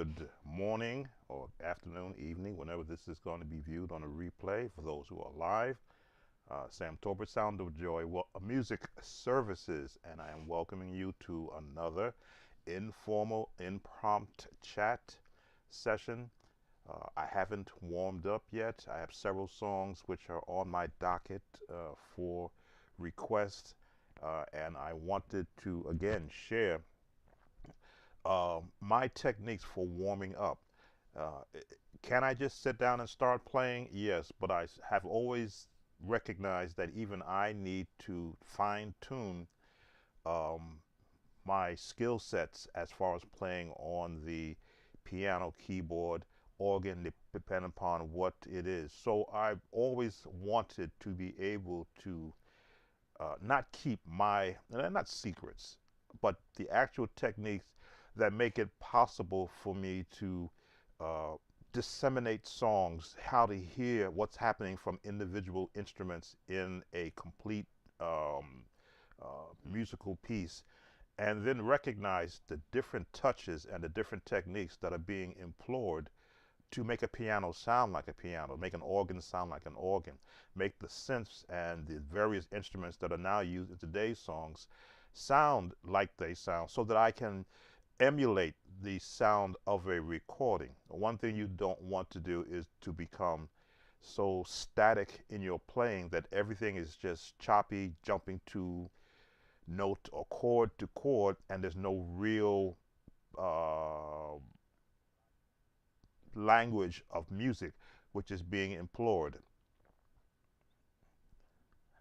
good morning or afternoon, evening, whenever this is going to be viewed on a replay for those who are live. Sam Tolbert, Sound of Joy, Music Services, and I am welcoming you to another informal, impromptu chat session. I haven't warmed up yet. I have several songs which are on my docket for request, and I wanted to again share my techniques for warming up. Uh, can I just sit down and start playing? Yes, but I have always recognized that even I need to fine tune um, my skill sets as far as playing on the piano, keyboard, organ, depending upon what it is. So I've always wanted to be able to not keep my, not secrets, but the actual techniques that make it possible for me to uh, disseminate songs, how to hear what's happening from individual instruments in a complete musical piece, and then recognize the different touches and the different techniques that are being employed to make a piano sound like a piano, make an organ sound like an organ, make the synths and the various instruments that are now used in today's songs sound like they sound, so that I can emulate the sound of a recording. One thing you don't want to do is to become so static in your playing that everything is just choppy, jumping to note or chord to chord, and there's no real uh, language of music which is being employed.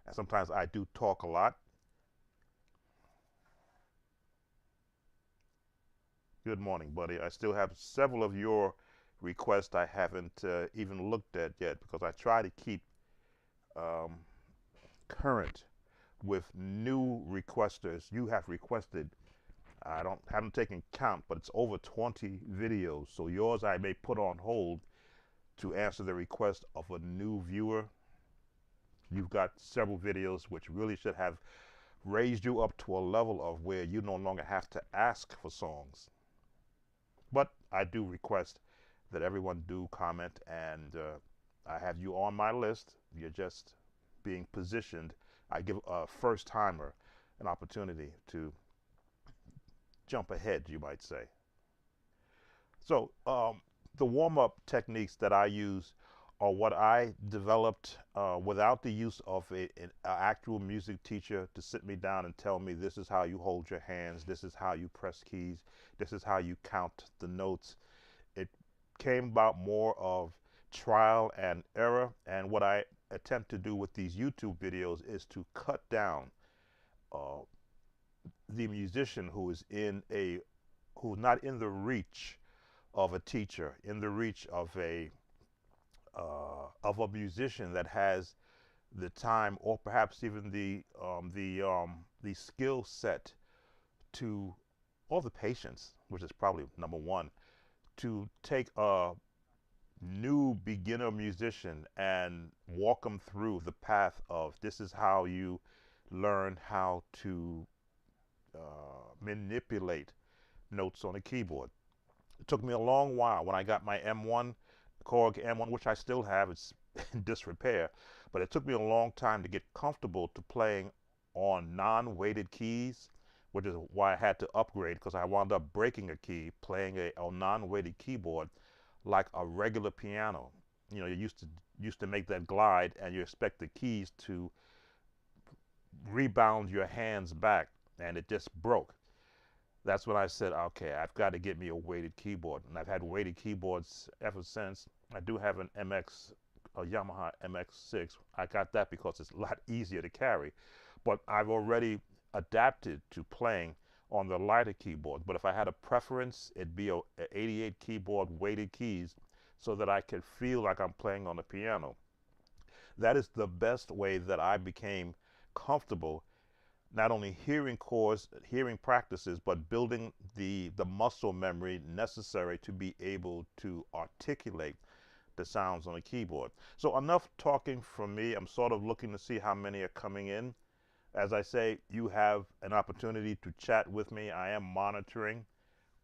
And sometimes I do talk a lot. Good morning, buddy. I still have several of your requests I haven't even looked at yet because I try to keep um, current with new requesters. You have requested, I don't haven't taken count, but it's over 20 videos. So yours I may put on hold to answer the request of a new viewer. You've got several videos which really should have raised you up to a level of where you no longer have to ask for songs. But I do request that everyone do comment, and I have you on my list. You're just being positioned. I give a first timer an opportunity to jump ahead, you might say. So the warm-up techniques that I use are what I developed without the use of an actual music teacher to sit me down and tell me this is how you hold your hands, this is how you press keys, this is how you count the notes. It came about more of trial and error, and what I attempt to do with these YouTube videos is to cut down uh, the musician who's not in the reach of a teacher, in the reach of a musician that has the time or perhaps even the skill set to, or the patience, which is probably number one, to take a new beginner musician and walk them through the path of this is how you learn how to manipulate notes on a keyboard. It took me a long while when I got my M1, Korg M1, which I still have. It's in disrepair, but it took me a long time to get comfortable to playing on non-weighted keys, which is why I had to upgrade, because I wound up breaking a key playing a non-weighted keyboard like a regular piano. You know, you used to make that glide, and you expect the keys to rebound your hands back, and it just broke. That's when I said, okay, I've got to get me a weighted keyboard. And I've had weighted keyboards ever since. I do have a Yamaha MX6. I got that because it's a lot easier to carry. But I've already adapted to playing on the lighter keyboard. But if I had a preference, it'd be a 88 keyboard, weighted keys, so that I could feel like I'm playing on the piano. That is the best way that I became comfortable not only hearing chords, hearing practices, but building the muscle memory necessary to be able to articulate the sounds on a keyboard. So enough talking from me. I'm sort of looking to see how many are coming in. As I say, you have an opportunity to chat with me. I am monitoring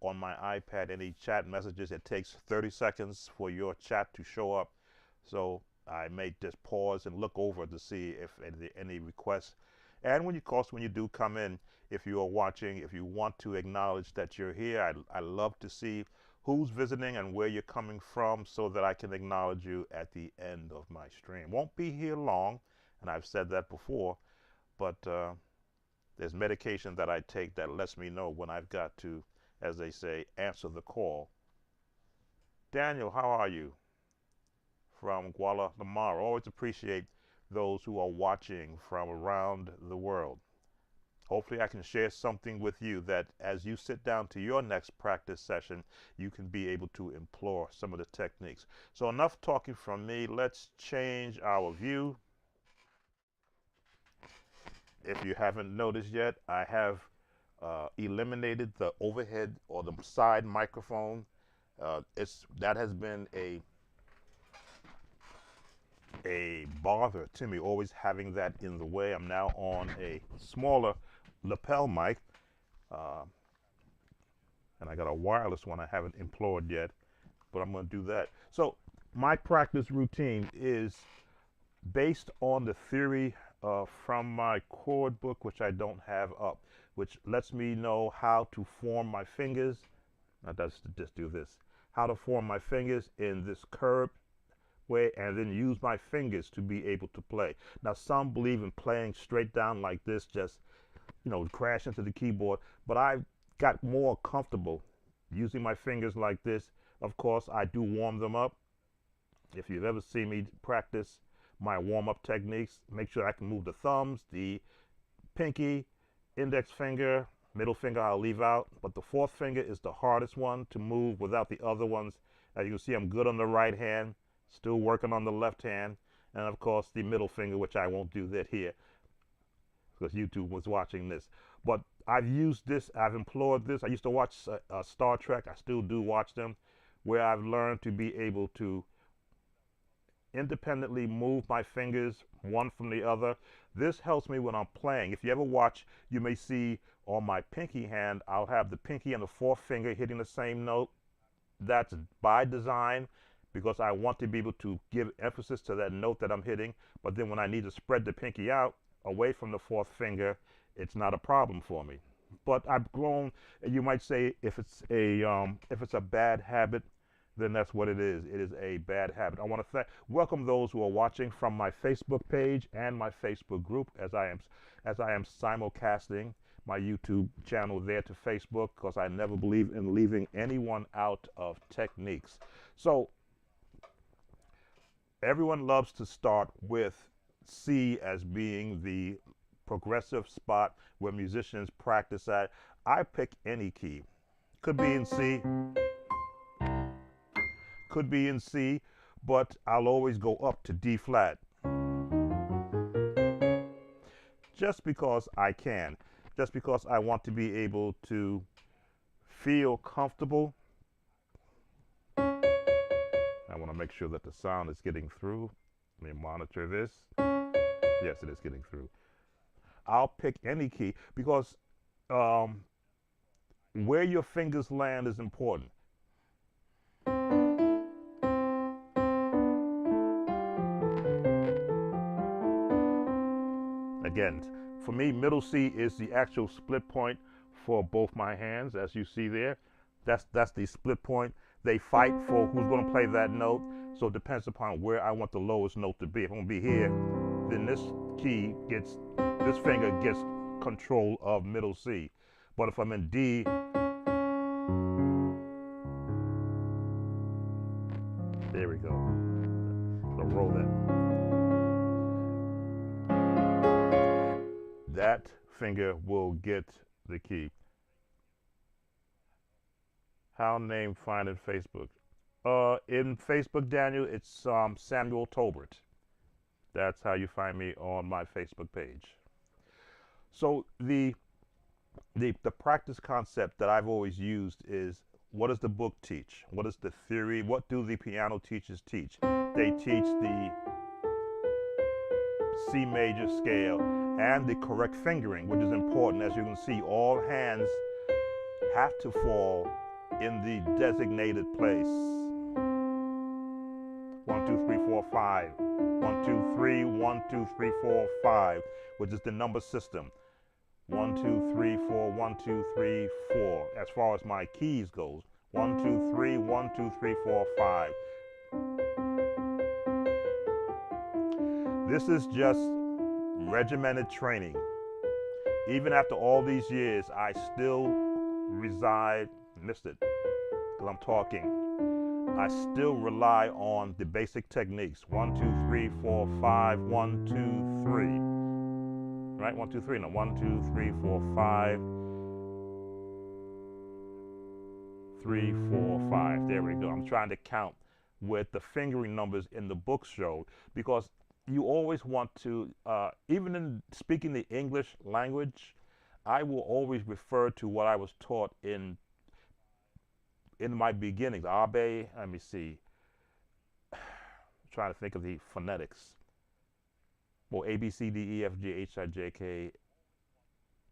on my iPad any chat messages. It takes 30 seconds for your chat to show up. So I may just pause and look over to see if any requests. And when you do come in, if you are watching, if you want to acknowledge that you're here, I love to see who's visiting and where you're coming from so that I can acknowledge you at the end of my stream. Won't be here long, and I've said that before, but there's medication that I take that lets me know when I've got to, as they say, answer the call. Daniel, how are you? From Guatemala. Always appreciate those who are watching from around the world. Hopefully I can share something with you that as you sit down to your next practice session, you can be able to employ some of the techniques. So enough talking from me. Let's change our view. If you haven't noticed yet, I have eliminated the overhead or the side microphone. That has been a bother to me, always having that in the way. I'm now on a smaller lapel mic, and I got a wireless one I haven't employed yet, but I'm going to do that. So my practice routine is based on the theory from my chord book, which I don't have up, which lets me know how to form my fingers. Now let's just do this. How to form my fingers in this curved way, and then use my fingers to be able to play. Now some believe in playing straight down like this, just crash into the keyboard, but I've got more comfortable using my fingers like this. Of course, I do warm them up. If you've ever seen me practice my warm-up techniques, make sure I can move the thumbs, the pinky, index finger, middle finger I'll leave out, but the fourth finger is the hardest one to move without the other ones. As you can see, I'm good on the right hand, still working on the left hand, and of course the middle finger, which I won't do that here because YouTube was watching this. But I've used this, I've employed this. I used to watch Star Trek, I still do watch them, where I've learned to be able to independently move my fingers one from the other. This helps me when I'm playing. If you ever watch, you may see on my pinky hand, I'll have the pinky and the fourth finger hitting the same note. That's by design, because I want to be able to give emphasis to that note that I'm hitting. But then when I need to spread the pinky out away from the fourth finger, it's not a problem for me. But I've grown, you might say, if it's a bad habit, then that's what it is. It is a bad habit. I want to welcome those who are watching from my Facebook page and my Facebook group, as I am simulcasting my YouTube channel there to Facebook, because I never believe in leaving anyone out of techniques. So everyone loves to start with C as being the progressive spot where musicians practice at. I pick any key. Could be in C, could be in C, but I'll always go up to D flat. Just because I can, just because I want to be able to feel comfortable. I want to make sure that the sound is getting through. Let me monitor this. Yes, it is getting through. I'll pick any key because where your fingers land is important. Again, for me, middle C is the actual split point for both my hands, as you see there. That's the split point. They fight for who's going to play that note, so it depends upon where I want the lowest note to be. If I'm going to be here, then this finger gets control of middle C. But if I'm in D, there we go. So roll that. That finger will get the key. How name find in Facebook? In Facebook, Daniel, it's Samuel Tolbert. That's how you find me on my Facebook page. So the practice concept that I've always used is, what does the book teach? What is the theory? What do the piano teachers teach? They teach the C major scale and the correct fingering, which is important. As you can see, all hands have to fall in the designated place. 1, 2, 3, 4, 5. 1, 2, 3, 1, 2, 3, 4, 5, which is the number system. 1, 2, 3, 4, 1, 2, 3, 4. As far as my keys goes, 1, 2, 3, 1, 2, 3, 4, 5. This is just regimented training. Even after all these years, I still missed it, because I'm talking. I still rely on the basic techniques. 1, 2, 3, 4, 5, 1, 2, 3. Right? 1, 2, 3. No, 1, 2, 3, 4, 5. 3, 4, 5. There we go. I'm trying to count with the fingering numbers in the book show, because you always want to, even in speaking the English language, I will always refer to what I was taught in my beginnings. Abe, let me see. I'm trying to think of the phonetics. Well, A, B, C, D, E, F, G, H, I, J, K,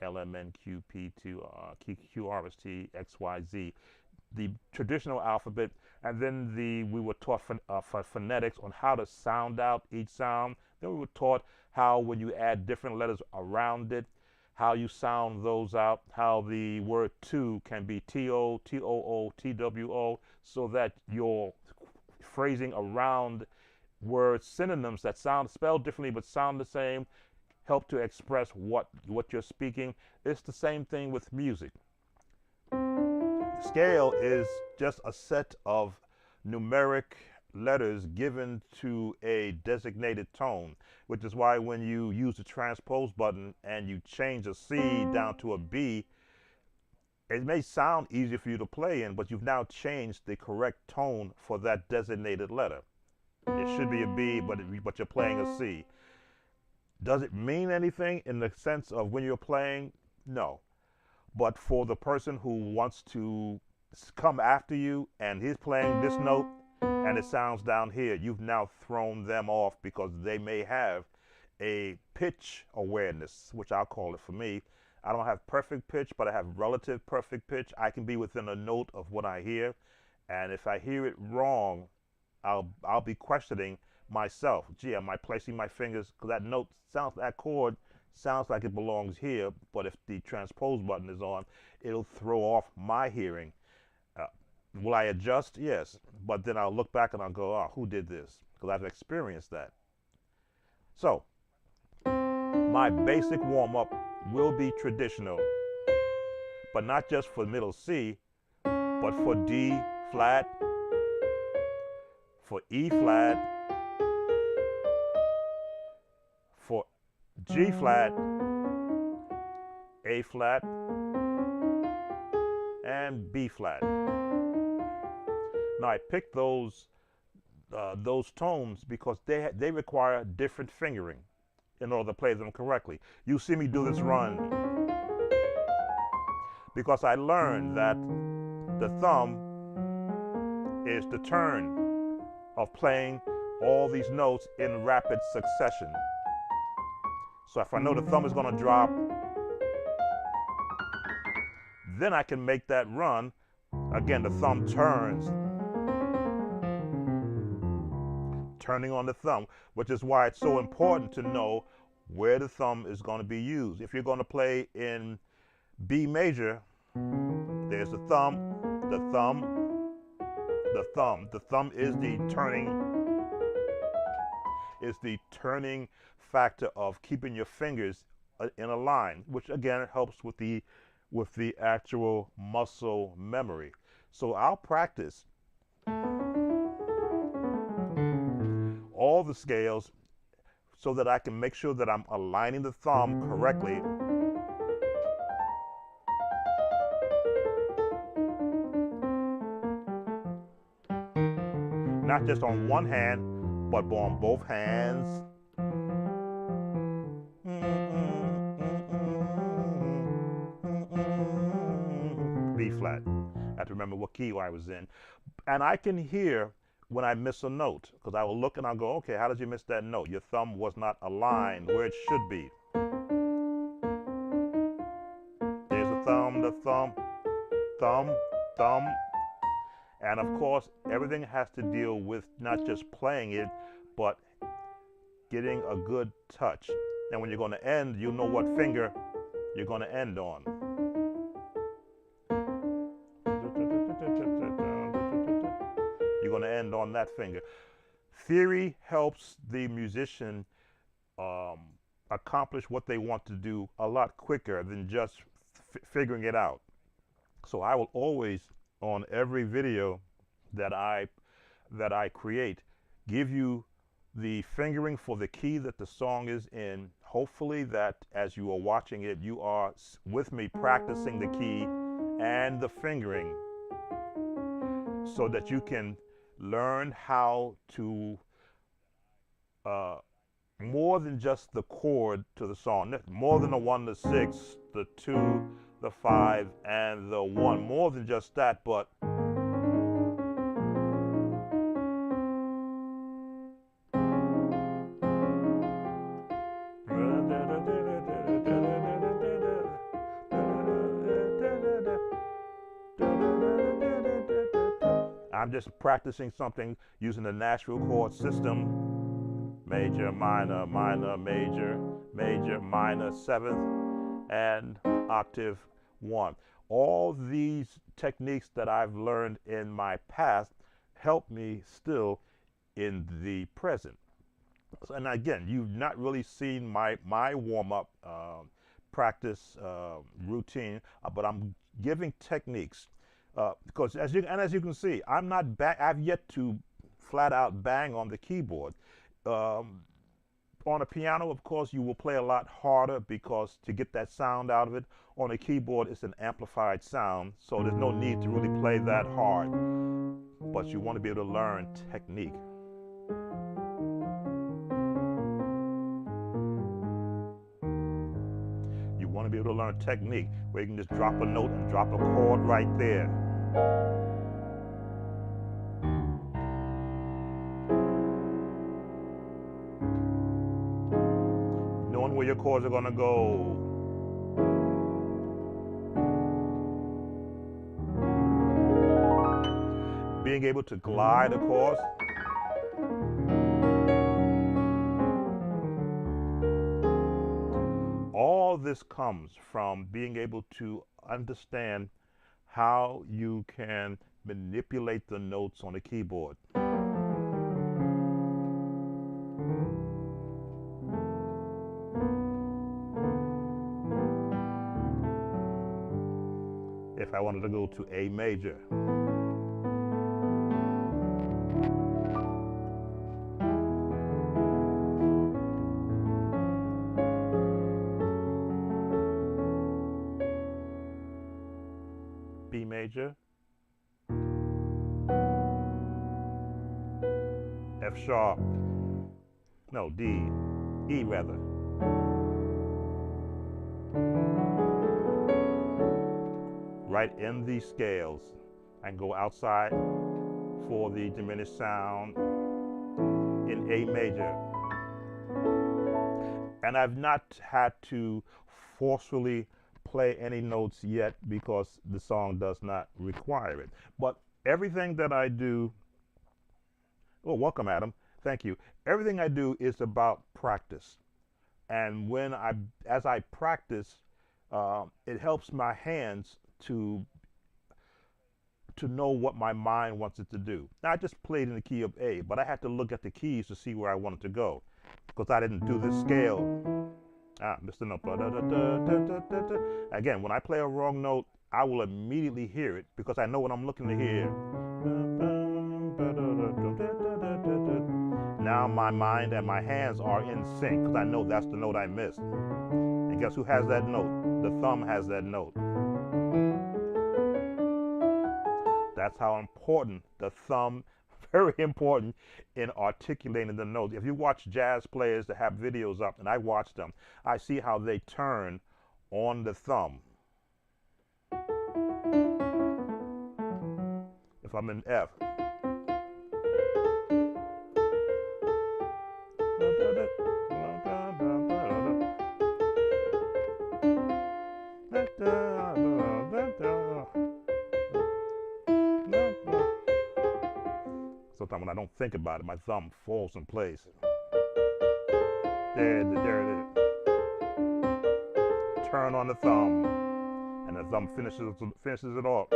L, M, N, Q, P, Q, R, S, T, X, Y, Z. The traditional alphabet, and then we were taught phonetics on how to sound out each sound. Then we were taught how, when you add different letters around it, how you sound those out, how the word to can be T-O, T-O-O, T-W-O, so that your phrasing around words, synonyms that sound spelled differently but sound the same, help to express what you're speaking. It's the same thing with music. Scale is just a set of numeric letters given to a designated tone, which is why when you use the transpose button and you change a C down to a B, it may sound easier for you to play in, but you've now changed the correct tone for that designated letter. It should be a B, but you're playing a C. Does it mean anything in the sense of when you're playing? No. But for the person who wants to come after you and he's playing this note and it sounds down here, you've now thrown them off, because they may have a pitch awareness, which I'll call it for me. I don't have perfect pitch, but I have relative perfect pitch. I can be within a note of what I hear, and if I hear it wrong, I'll be questioning myself. Gee, am I placing my fingers, because that chord sounds like it belongs here, but if the transpose button is on, it'll throw off my hearing. Will I adjust? Yes. But then I'll look back and I'll go, oh, who did this? Because I've experienced that. So, my basic warm-up will be traditional, but not just for middle C, but for D flat, for E flat, for G flat, A flat, and B flat. Now I picked those tones because they require different fingering in order to play them correctly. You see me do this run because I learned that the thumb is the turn of playing all these notes in rapid succession. So if I know the thumb is going to drop, then I can make that run. Again, the thumb turns, turning on the thumb, which is why it's so important to know where the thumb is going to be used. If you're going to play in B major, there's the thumb, the thumb, the thumb. The thumb is the turning factor of keeping your fingers in a line, which again helps with the actual muscle memory. So I'll practice all the scales so that I can make sure that I'm aligning the thumb correctly. Not just on one hand, but on both hands. B flat. I have to remember what key I was in. And I can hear when I miss a note, because I will look and I'll go, okay, how did you miss that note? Your thumb was not aligned where it should be. There's the thumb, thumb, thumb, And of course, everything has to deal with not just playing it, but getting a good touch. And when you're going to end, you know what finger you're going to end on. You're going to end on that finger. Theory helps the musician accomplish what they want to do a lot quicker than just figuring it out. So I will always, on every video that I create, give you the fingering for the key that the song is in. Hopefully that as you are watching it, you are with me practicing the key and the fingering so that you can learn how to more than just the chord to the song, more than the 1 to 6, the 2, the 5, and the 1, more than just that, but I'm just practicing something using the natural chord system: major, minor, minor, major, major, minor, 7th, and octave 1. All these techniques that I've learned in my past help me still in the present. And again, you've not really seen my warm-up practice routine, but I'm giving techniques because as you can see, I've yet to flat out bang on the keyboard. On a piano, of course, you will play a lot harder because to get that sound out of it. On a keyboard, it's an amplified sound, so there's no need to really play that hard. But you want to be able to learn technique. You want to be able to learn technique where you can just drop a note and drop a chord right there. Knowing where your chords are going to go. Being able to glide across. All this comes from being able to understand how you can manipulate the notes on the keyboard. If I wanted to go to A major, B major, F sharp, no, D, E rather. Right in these scales. I can go outside for the diminished sound in A major. And I've not had to forcefully play any notes yet because the song does not require it. But everything that I do, oh, welcome, Adam. Thank you. Everything I do is about practice. And as I practice, it helps my hands to know what my mind wants it to do. Now, I just played in the key of A, but I had to look at the keys to see where I wanted to go because I didn't do this scale. Mr. Note. Again, when I play a wrong note, I will immediately hear it because I know what I'm looking to hear. Now my mind and my hands are in sync because I know that's the note I missed. And guess who has that note? The thumb has that note. That's how important the thumb, very important in articulating the notes. If you watch jazz players that have videos up, and I watch them, I see how they turn on the thumb. If I'm in F, time when I don't think about it, my thumb falls in place. There it is. Turn on the thumb, and the thumb finishes it off.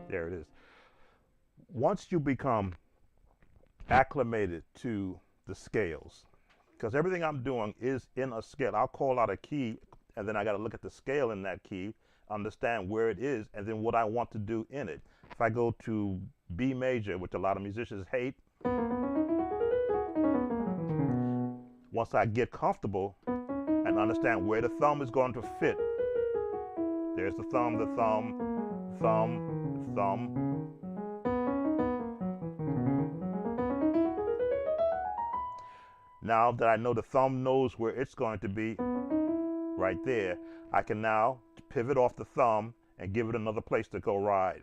There it is. Once you become acclimated to the scales, because everything I'm doing is in a scale. I'll call out a key, and then I got to look at the scale in that key, understand where it is, and then what I want to do in it. If I go to B major, which a lot of musicians hate, once I get comfortable and understand where the thumb is going to fit, there's the thumb, the thumb, thumb, thumb. Now that I know the thumb knows where it's going to be, right there, I can now pivot off the thumb and give it another place to go ride.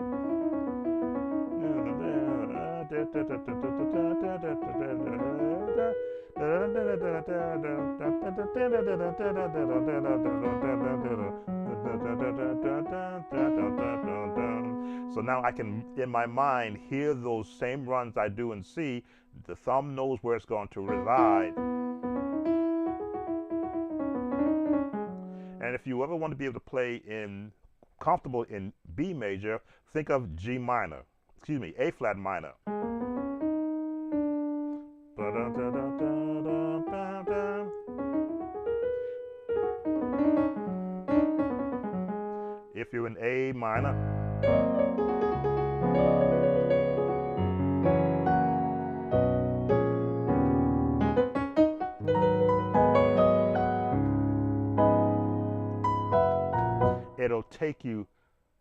So now I can, in my mind, hear those same runs I do in C. The thumb knows where it's going to reside. And if you ever want to be able to play comfortable in B major, think of A flat minor. If you're in A minor, it'll take you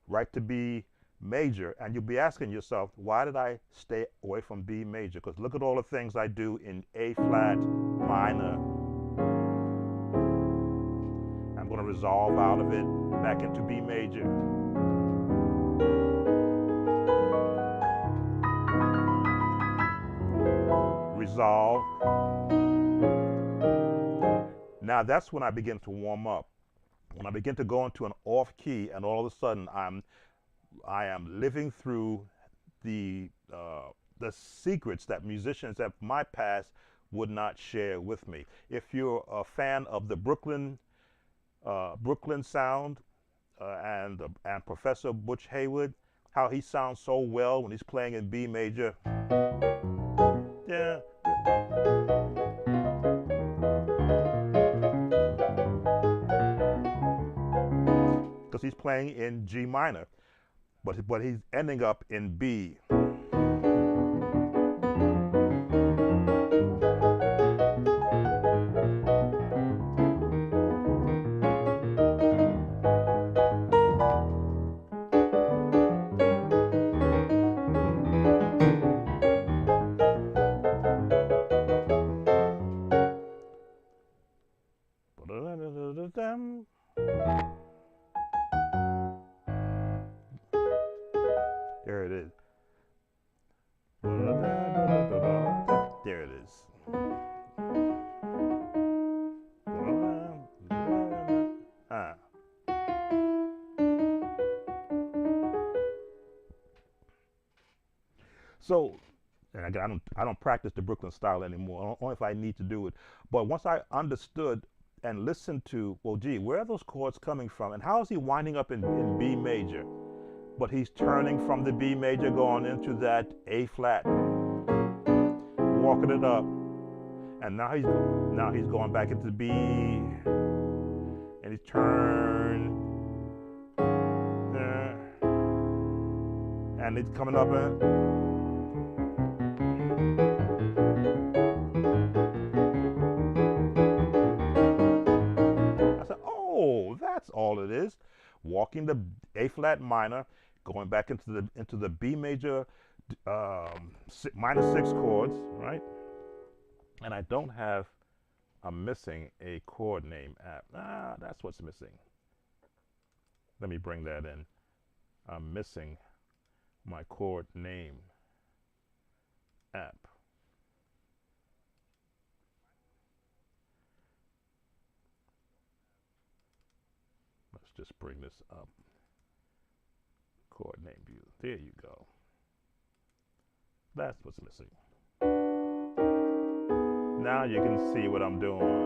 right to B major, and you'll be asking yourself, why did I stay away from B major? Because look at all the things I do in A flat minor. I'm going to resolve out of it back into B major. Resolve. Now that's when I begin to warm up. When I begin to go into an off key, and all of a sudden I am living through the secrets that musicians of my past would not share with me. If you're a fan of the Brooklyn sound and Professor Butch Haywood, how he sounds so well when he's playing in B major. Yeah. Because he's playing in G minor, but he's ending up in B. There it is. There it is. So, and again, I don't practice the Brooklyn style anymore, only if I need to do it. But once I understood and listened to, well, gee, where are those chords coming from? And how is he winding up in B major? But he's turning from the B major going into that A flat, walking it up, and now he's going back into B, and he turned, and it's coming up and I said, oh, that's all it is. Walking the A flat minor, going back into the B major minor 6 chords, right? And I'm missing a chord name app. That's what's missing. Let me bring that in. I'm missing my chord name app. just bring this up. Chord name view. There you go. That's what's missing. Now you can see what I'm doing.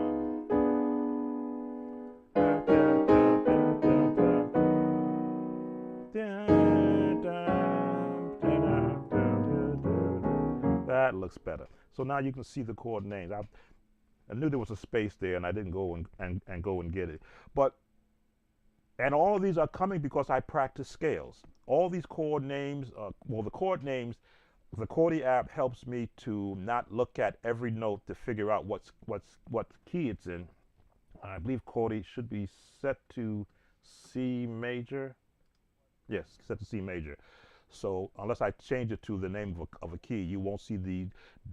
That looks better. So now you can see the chord names. I knew there was a space there, and I didn't go and go and get it. And all of these are coming because I practice scales. All these chord names, the chord names, the Chordy app helps me to not look at every note to figure out what key it's in. I believe Chordy should be set to C major. Yes, set to C major. So unless I change it to the name of a key, you won't see the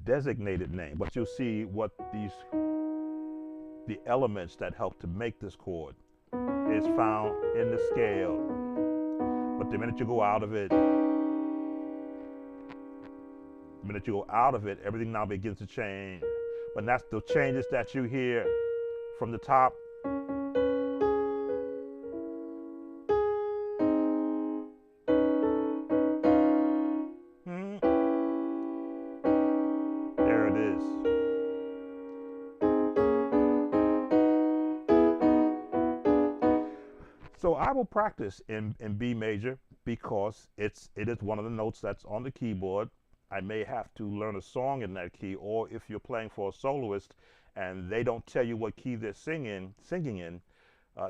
designated name, but you'll see what the elements that help to make this chord is found in the scale. But the minute you go out of it, everything now begins to change. But that's the changes that you hear from the top. There it is. So I will practice in B major because it is one of the notes that's on the keyboard. I may have to learn a song in that key, or if you're playing for a soloist and they don't tell you what key they're singing in,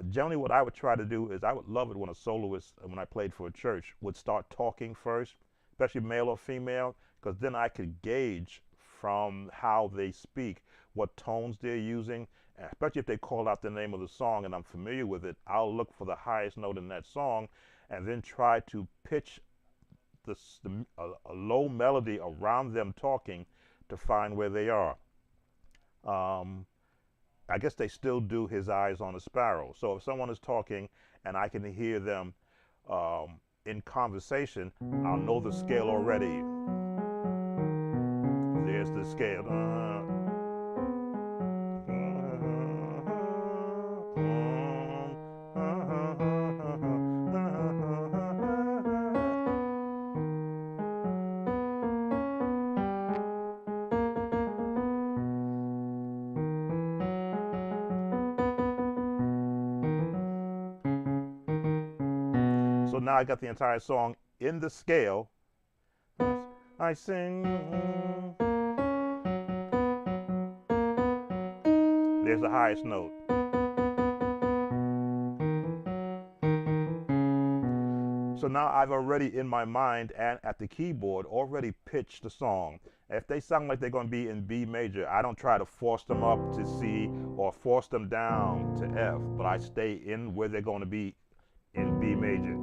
generally what I would try to do is I would love it when a soloist, when I played for a church, would start talking first, especially male or female, because then I could gauge from how they speak what tones they're using, and especially if they call out the name of the song and I'm familiar with it, I'll look for the highest note in that song and then try to pitch a low melody around them talking to find where they are. I guess they still do His Eyes on a Sparrow. So if someone is talking and I can hear them in conversation, I'll know the scale already. There's the scale. So now I got the entire song in the scale. I sing. There's the highest note. So now I've already in my mind and at the keyboard already pitched the song. If they sound like they're going to be in B major, I don't try to force them up to C or force them down to F, but I stay in where they're going to be in B major.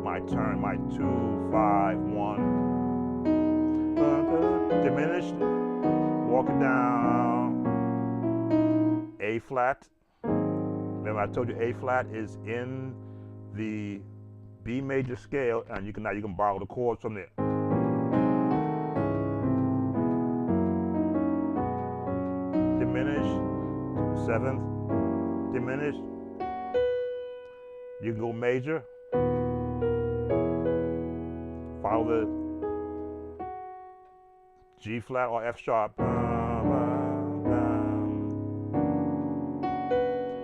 My turn, my 2, 5, 1. Diminished, walk it down. A flat. Remember I told you A flat is in the B major scale, and now you can borrow the chords from there. Diminish, 7th, diminish. You can go major. Follow the G flat or F sharp.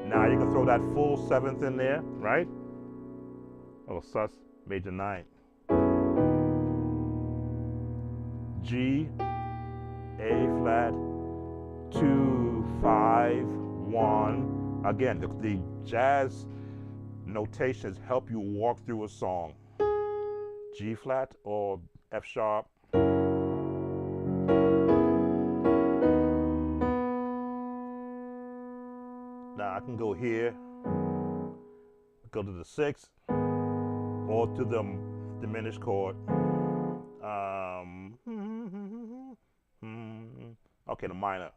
Now you can throw that full 7th in there, right? Oh, sus, major 9. G, A flat, 2, 5, 1. Again, the jazz notations help you walk through a song. G flat or F sharp. Now I can go here, go to the 6th, or to the diminished chord. Okay, the minor.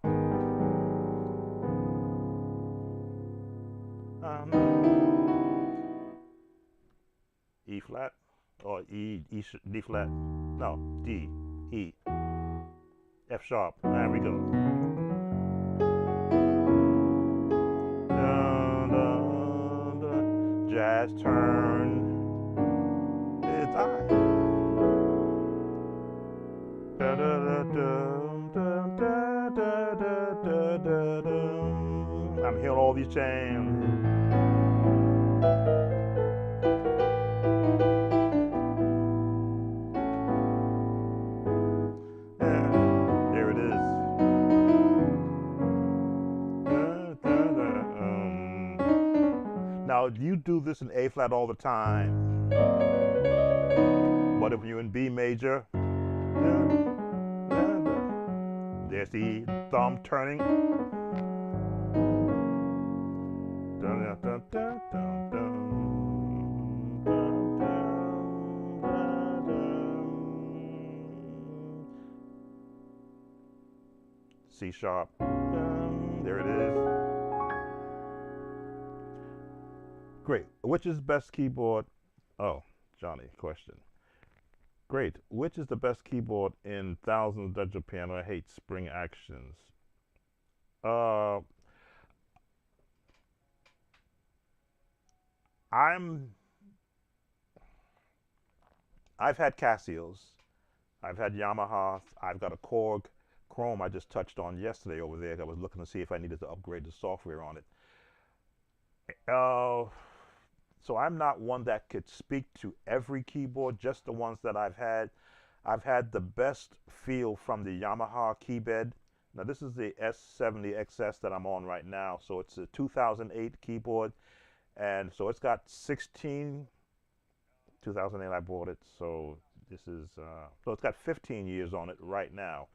E flat or D flat. No, D, E, F sharp. There we go. has turned its eye. Da, da, da, da, da, da, da, da, da. I'm hearing all these chains. There it is. Now you do this in A flat all the time, but if you're in B major, there's the thumb turning. C sharp. There it is. Great. Which is best keyboard? Oh, Johnny, question. Great. Which is the best keyboard in thousands digital piano? I hate spring actions. Uh, I've had Casios. I've had Yamahas. I've got a Korg Chrome I just touched on yesterday over there. I was looking to see if I needed to upgrade the software on it. So I'm not one that could speak to every keyboard, just the ones that I've had. I've had the best feel from the Yamaha keybed. Now this is the S70XS that I'm on right now. So it's a 2008 keyboard. And so it's got 2008 I bought it. So this is, so it's got 15 years on it right now.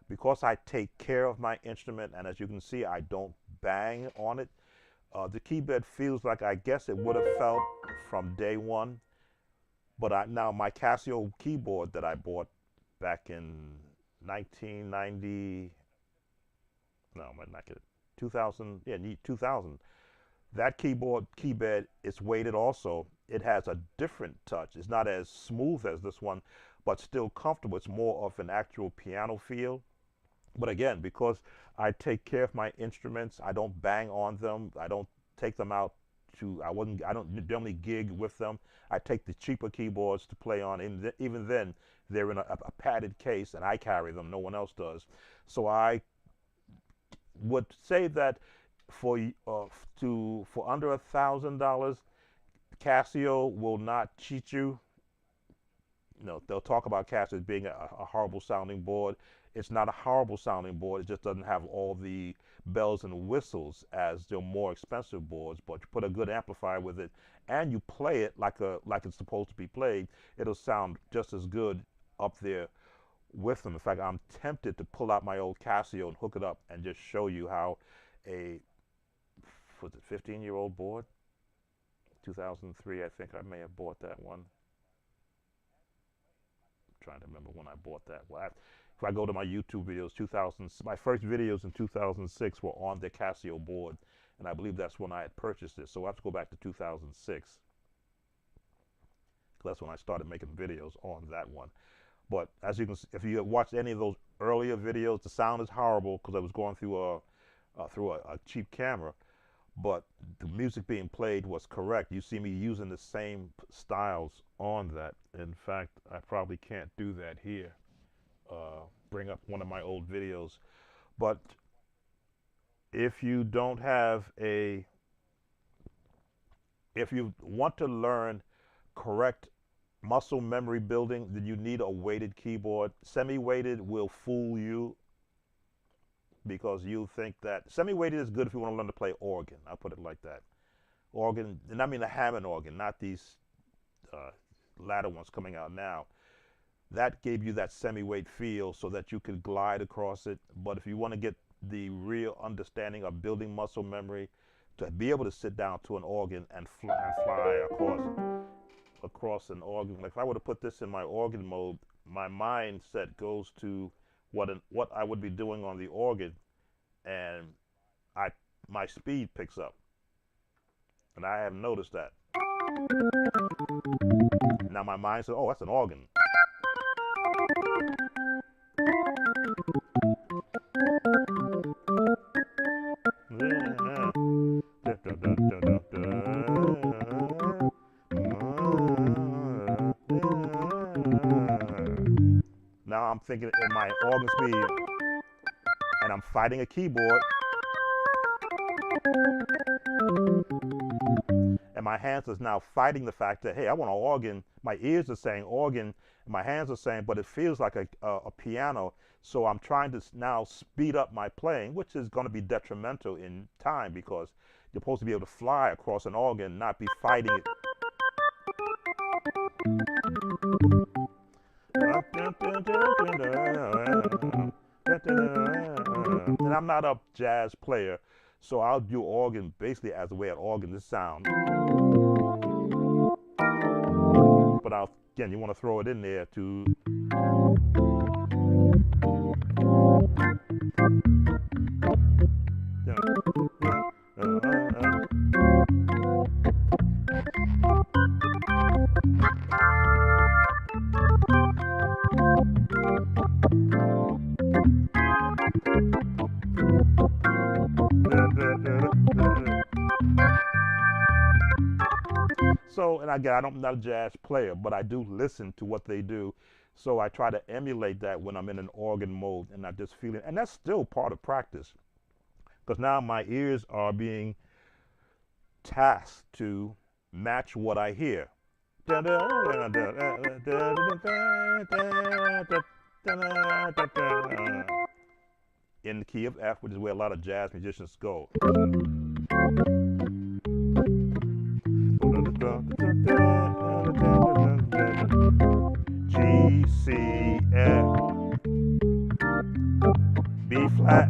Because I take care of my instrument, and as you can see, I don't bang on it. The keybed feels like I guess it would have felt from day one. But now my Casio keyboard that I bought back in 1990, no, I might not get it, 2000, yeah, 2000. That keybed is weighted also. It has a different touch. It's not as smooth as this one, but still comfortable. It's more of an actual piano feel. But again, because I take care of my instruments, I don't bang on them. I don't take them out to, I don't generally gig with them. I take the cheaper keyboards to play on. And even then, they're in a padded case and I carry them. No one else does. So I would say that for under $1,000, Casio will not cheat you. No, they'll talk about Casio as being a horrible sounding board. It's not a horrible sounding board. It just doesn't have all the bells and whistles as the more expensive boards. But you put a good amplifier with it, and you play it like it's supposed to be played, it'll sound just as good up there with them. In fact, I'm tempted to pull out my old Casio and hook it up and just show you how a 15-year-old board, 2003, I think I may have bought that one. I'm trying to remember when I bought that. Well, if I go to my YouTube videos, my first videos in 2006 were on the Casio board, and I believe that's when I had purchased it. So I have to go back to 2006. That's when I started making videos on that one. But as you can see, if you watched any of those earlier videos, the sound is horrible because I was going through a cheap camera, but the music being played was correct. You see me using the same styles on that. In fact, I probably can't do that here. Bring up one of my old videos. But if you don't have if you want to learn correct muscle memory building, then you need a weighted keyboard. Semi-weighted will fool you because you think that semi-weighted is good if you want to learn to play organ. I'll put it like that. Organ, and I mean a Hammond organ, not these latter ones coming out now. That gave you that semi-weight feel so that you could glide across it. But if you want to get the real understanding of building muscle memory, to be able to sit down to an organ and fly across an organ. Like if I were to put this in my organ mode, my mindset goes to what I would be doing on the organ, and my speed picks up. And I have noticed that. Now my mind says, oh, that's an organ. thinking in my organ speed, and I'm fighting a keyboard, and my hands is now fighting the fact that, hey, I want an organ. My ears are saying organ, and my hands are saying, but it feels like a piano. So I'm trying to now speed up my playing, which is going to be detrimental in time because you're supposed to be able to fly across an organ, not be fighting it. And I'm not a jazz player, so I'll do organ basically as a way of organ this sound. But again, you want to throw it in there to. So, and again, I'm not a jazz player, but I do listen to what they do. So I try to emulate that when I'm in an organ mode and not just feeling. And that's still part of practice because now my ears are being tasked to match what I hear. In the key of F, which is where a lot of jazz musicians go. G, C, F, B flat,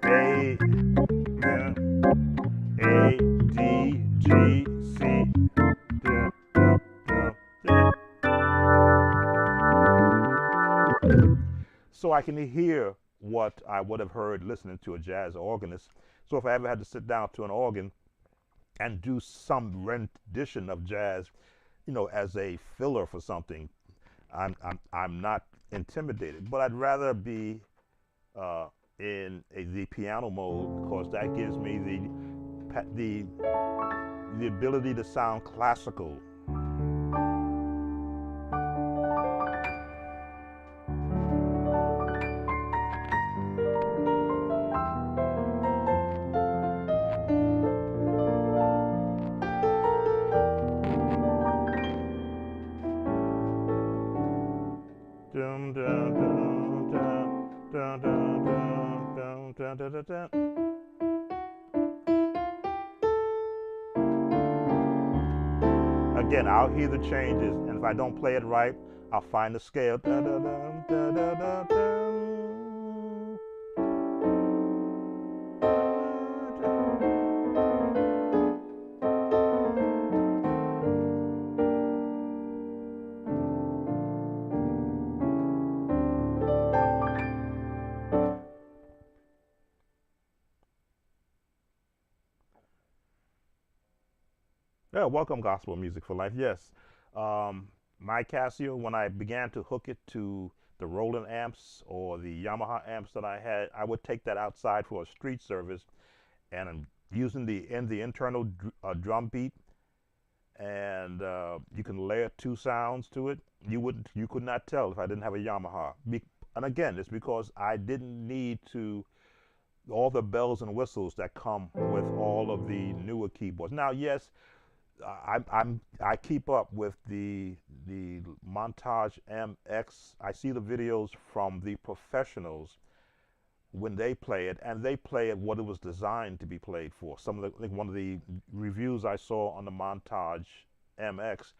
A, A, D, G, C. So I can hear what I would have heard listening to a jazz organist. So if I ever had to sit down to an organ and do some rendition of jazz, you know, as a filler for something, I'm not intimidated. But I'd rather be in the piano mode because that gives me the ability to sound classical. Dun, dun, dun, dun, dun, dun, dun, dun, dun, dun. Again, I'll hear the changes, and if I don't play it right, I'll find the scale. Dun, dun, dun, dun, dun, dun, dun. Yeah, welcome Gospel Music for Life. Yes, my Casio, when I began to hook it to the Roland amps or the Yamaha amps that I had, I would take that outside for a street service, and I'm using the internal drum beat, and you can layer two sounds to it. You could not tell if I didn't have a Yamaha. And again, it's because I didn't need to all the bells and whistles that come with all of the newer keyboards. Now, yes, I keep up with the Montage MX. I see the videos from the professionals when they play it, and they play it what it was designed to be played for. Some of the, I think one of the reviews I saw on the Montage MX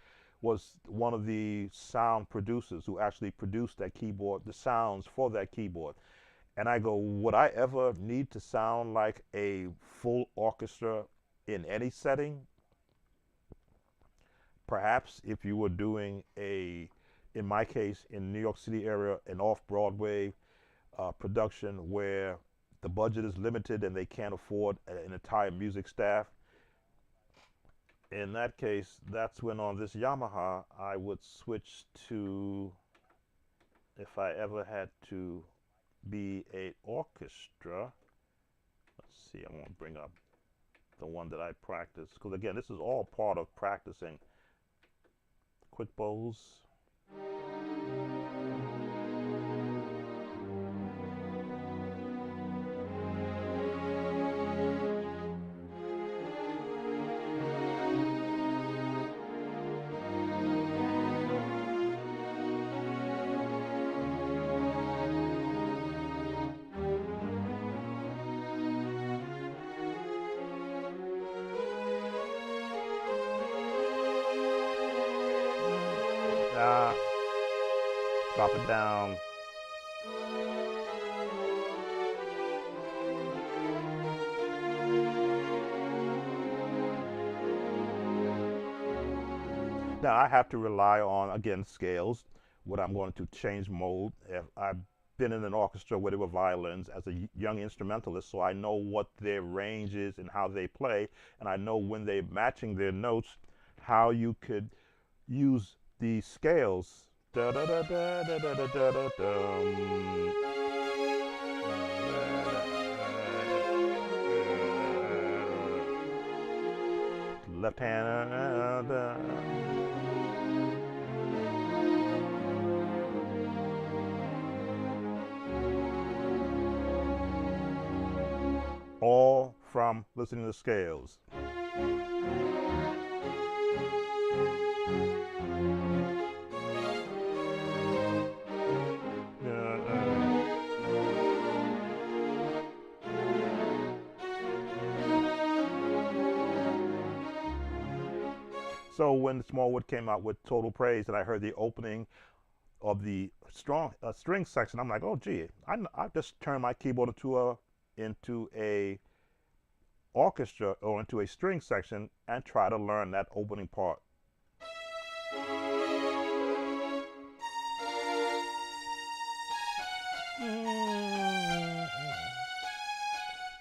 was one of the sound producers who actually produced that keyboard, the sounds for that keyboard. And I go, would I ever need to sound like a full orchestra in any setting? Perhaps if you were doing in my case, in New York City area, an off-Broadway production where the budget is limited and they can't afford an entire music staff. In that case, that's when on this Yamaha, I would switch to, if I ever had to be an orchestra. Let's see, I want to bring up the one that I practice, because again, this is all part of practicing. Quick bows. da. Drop it down. Now I have to rely on, again, scales, what I'm going to change mode. If I've been in an orchestra where there were violins as a young instrumentalist, so I know what their range is and how they play, and I know when they're matching their notes, how you could use the scales. Da da da da da da da da da dum. Left hand. All from listening to scales. So when Smallwood came out with Total Praise and I heard the opening of the string section, I'm like, oh gee, I just turned my keyboard into a orchestra or into a string section and try to learn that opening part.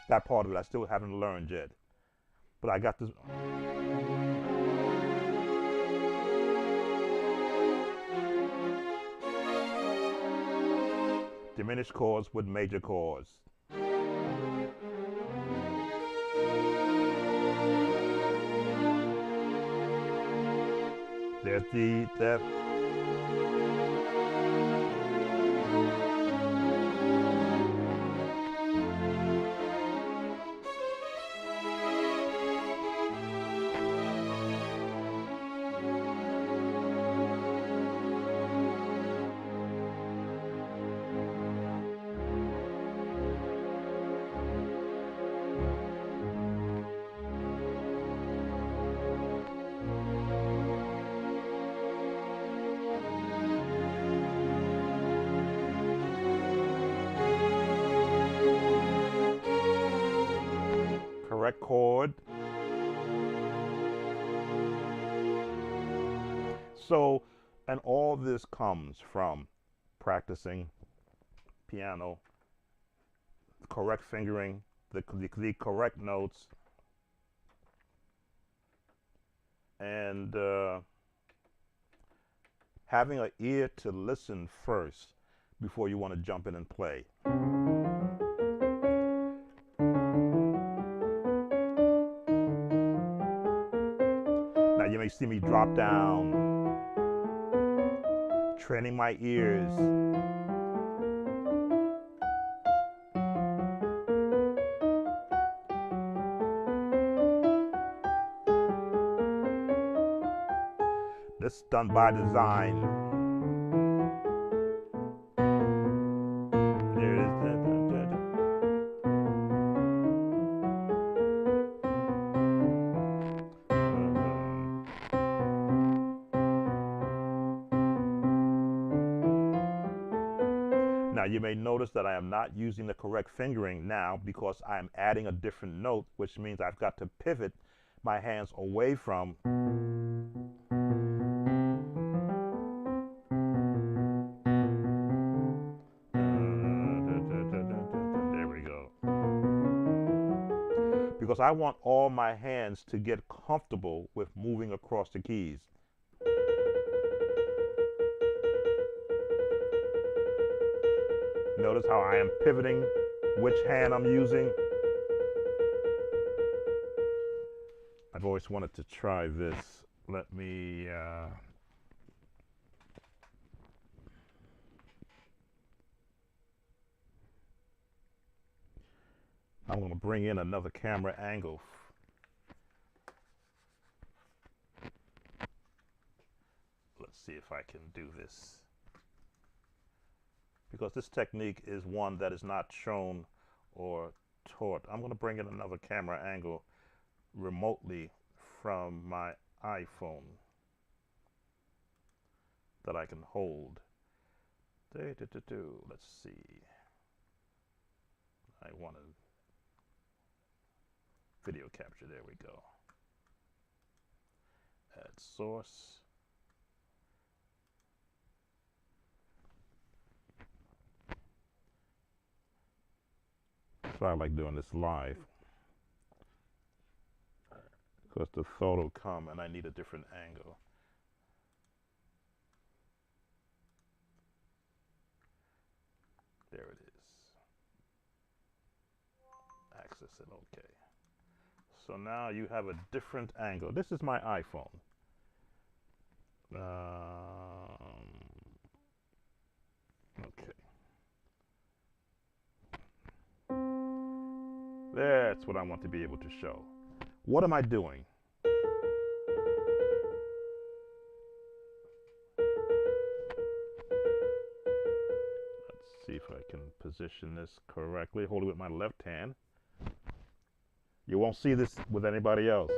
That part of it I still haven't learned yet, but I got this. Diminished chords with major chords. There's that. Correct chord. So, and all this comes from practicing piano, correct fingering, the correct notes, and having an ear to listen first before you want to jump in and play. Now you may see me drop down, training my ears. This is done by design. There it is. Now you may notice that I am not using the correct fingering now because I am adding a different note, which means I've got to pivot my hands away from. There we go. Because I want all my hands to get comfortable with moving across the keys. Notice how I am pivoting which hand I'm using. I've always wanted to try this. Let me I'm going to bring in another camera angle. Let's see if I can do this. Because this technique is one that is not shown or taught. I'm going to bring in another camera angle remotely from my iPhone. that I can hold. Let's see. I want to video capture. There we go. Add source. So I like doing this live because the thought will come and I need a different angle. There it is. Access it, okay. So now you have a different angle. This is my iPhone. Okay. That's what I want to be able to show. What am I doing? Let's see if I can position this correctly. Hold it with my left hand. You won't see this with anybody else.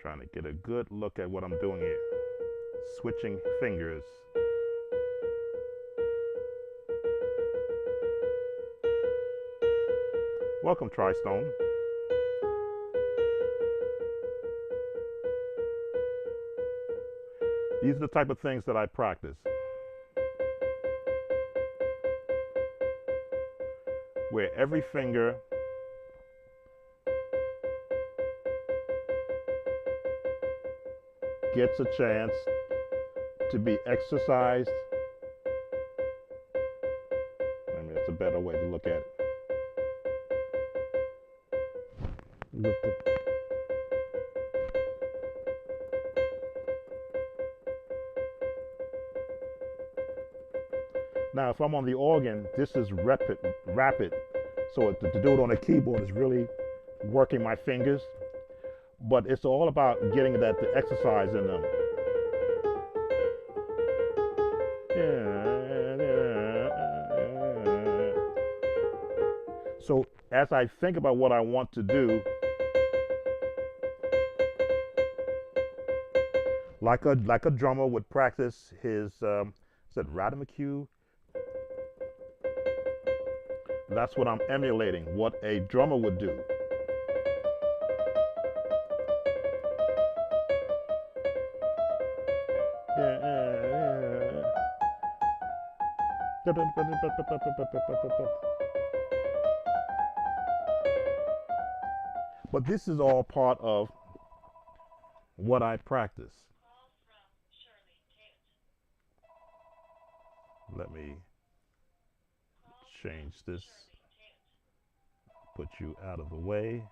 Trying to get a good look at what I'm doing here. Switching fingers. Welcome, Tristone. These are the type of things that I practice. Where every finger gets a chance to be exercised. I mean, that's a better way to look at it. Now, if I'm on the organ, this is rapid. So to do it on a keyboard is really working my fingers. But it's all about getting the exercise in them. So as I think about what I want to do, like a drummer would practice his Radamacue. That's what I'm emulating, what a drummer would do. But this is all part of what I practice. Let me change this. Put you out of the way.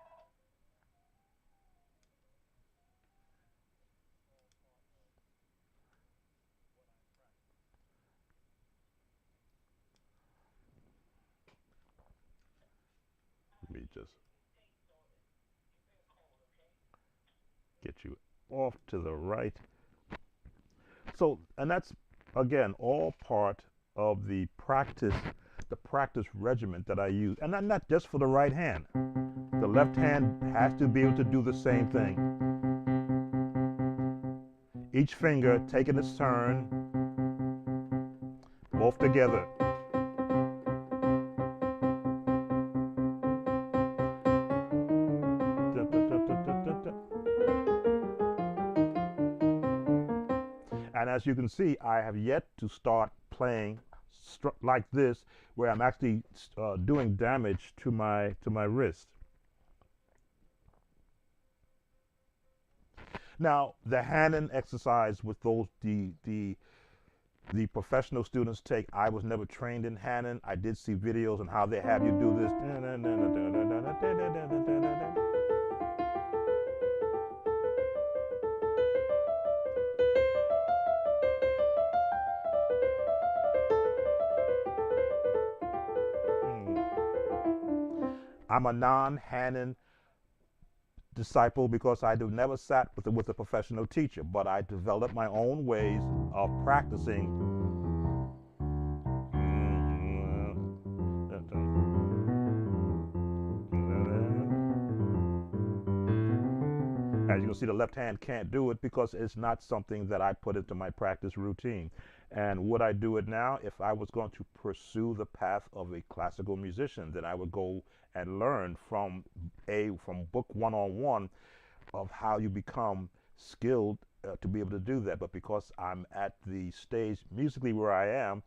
Let me just get you off to the right. So, and that's again all part of the practice regimen that I use, and not just for the right hand. The left hand has to be able to do the same thing. Each finger taking its turn, both together. And as you can see, I have yet to start playing like this, where I'm actually doing damage to my wrist. Now, the hand-in exercise with those the professional students take, I was never trained in hand-in. I did see videos on how they have you do this. I'm a non-hand-in disciple because I do never sat with a professional teacher, but I developed my own ways of practicing. As you can see, the left hand can't do it because it's not something that I put into my practice routine. And would I do it now? If I was going to pursue the path of a classical musician, then I would go and learn from book 101 of how you become skilled to be able to do that. But because I'm at the stage musically where I am,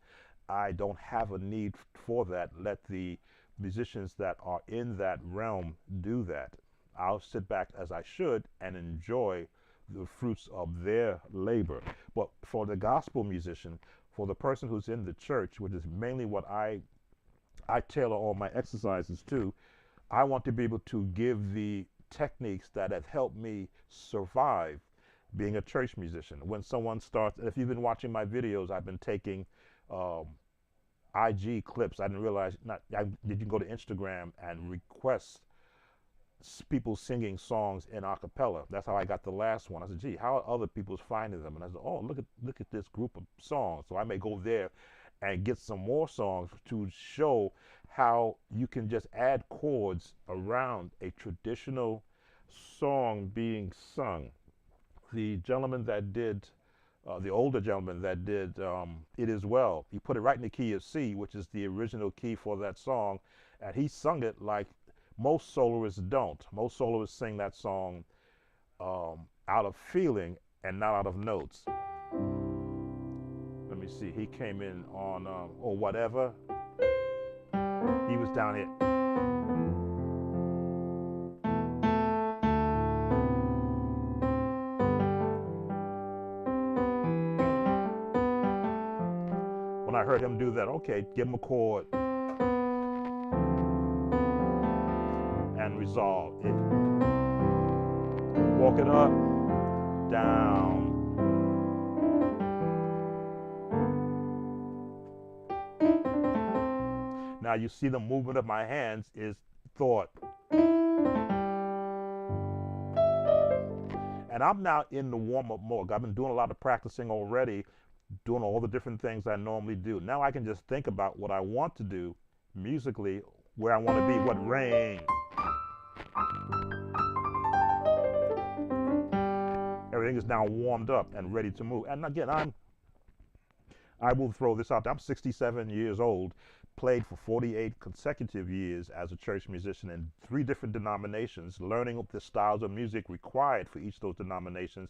I don't have a need for that. Let the musicians that are in that realm do that. I'll sit back as I should and enjoy the fruits of their labor. But for the gospel musician, for the person who's in the church, which is mainly what I tailor all my exercises to, I want to be able to give the techniques that have helped me survive being a church musician. When someone starts, if you've been watching my videos, I've been taking IG clips. I didn't realize you can go to Instagram and request people singing songs in a cappella. That's how I got the last one. I said, gee, how are other people finding them? And I said, oh, look at this group of songs. So I may go there and get some more songs to show how you can just add chords around a traditional song being sung. The gentleman that did, the older gentleman that did It Is Well, he put it right in the key of C, which is the original key for that song, and he sung it like most soloists don't. Most soloists sing that song out of feeling and not out of notes. Let me see, he came in on or whatever. He was down here. When I heard him do that, okay, give him a chord and resolve it. Walk it up, down. Now you see the movement of my hands is thought. And I'm now in the warm-up mode. I've been doing a lot of practicing already, doing all the different things I normally do. Now I can just think about what I want to do musically, where I want to be, what range. Everything is now warmed up and ready to move. And again, I will throw this out there. I'm 67 years old, played for 48 consecutive years as a church musician in 3 different denominations, learning the styles of music required for each of those denominations,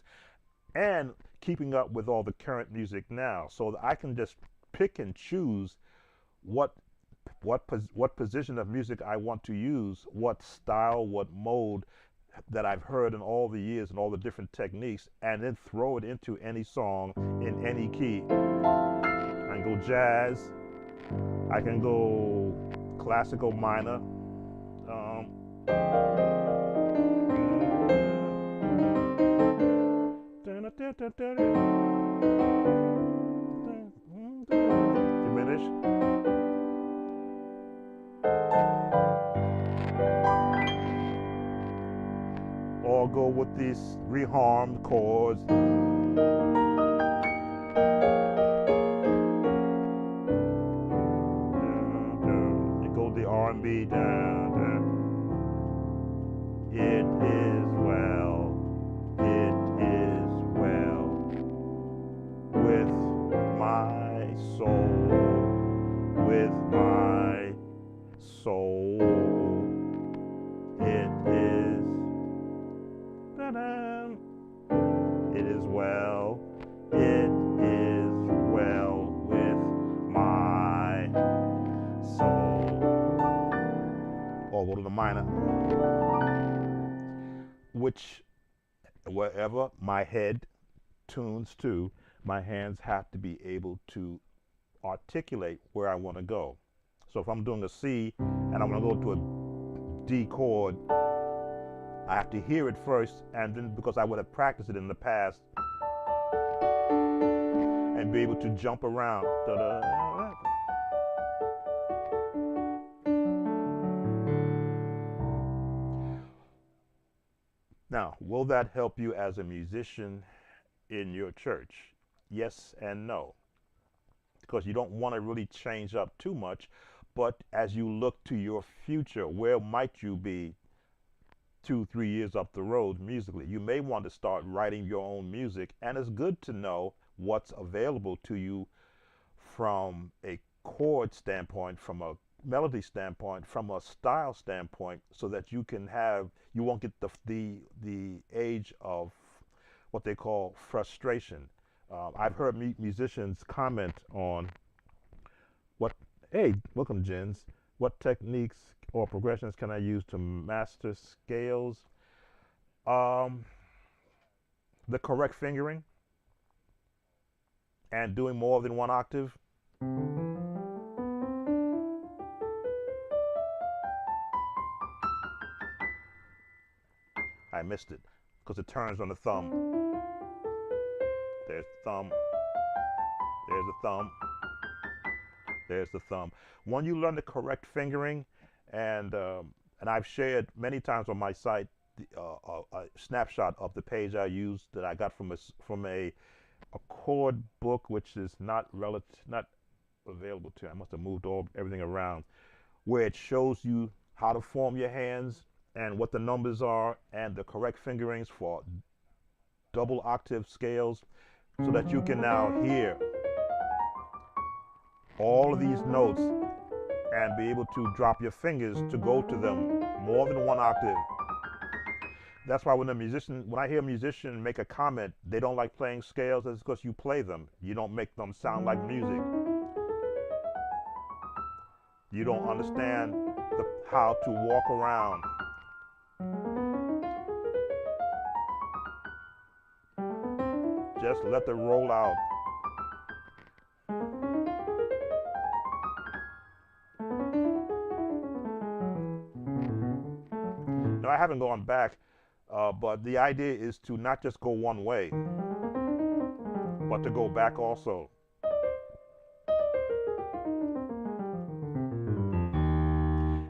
and keeping up with all the current music now, so that I can just pick and choose what position of music I want to use, what style, what mode that I've heard in all the years and all the different techniques, and then throw it into any song in any key. I can go jazz, I can go classical minor, diminish, or go with these reharmed chords. The R&B down, down. It is well, it is well with my soul, with my soul. It is, ta-da. It is well, it is well with my soul. Or go to the minor, which wherever my head tunes to, my hands have to be able to articulate where I want to go. So if I'm doing a C and I want to go to a D chord, I have to hear it first, and then because I would have practiced it in the past, and be able to jump around. Da-da. Will that help you as a musician in your church? Yes and no, because you don't want to really change up too much. But as you look to your future, where might you be 2, 3 years up the road musically? You may want to start writing your own music, and it's good to know what's available to you from a chord standpoint, from a melody standpoint, from a style standpoint, so that you won't get the age of what they call frustration. I've heard musicians comment on what, hey, welcome, Jens. What techniques or progressions can I use to master scales? Um, the correct fingering and doing more than one octave. I missed it because it turns on the thumb. There's the thumb. There's the thumb. There's the thumb. When you learn the correct fingering, and I've shared many times on my site a snapshot of the page I used that I got from a chord book, which is not available to. I must have moved everything around, where it shows you how to form your hands and what the numbers are and the correct fingerings for double octave scales, so that you can now hear all of these notes and be able to drop your fingers to go to them more than one octave. That's why when I hear a musician make a comment, they don't like playing scales, it's because you play them. You don't make them sound like music. You don't understand how to walk around. Just let it roll out. Now, I haven't gone back, but the idea is to not just go one way, but to go back also.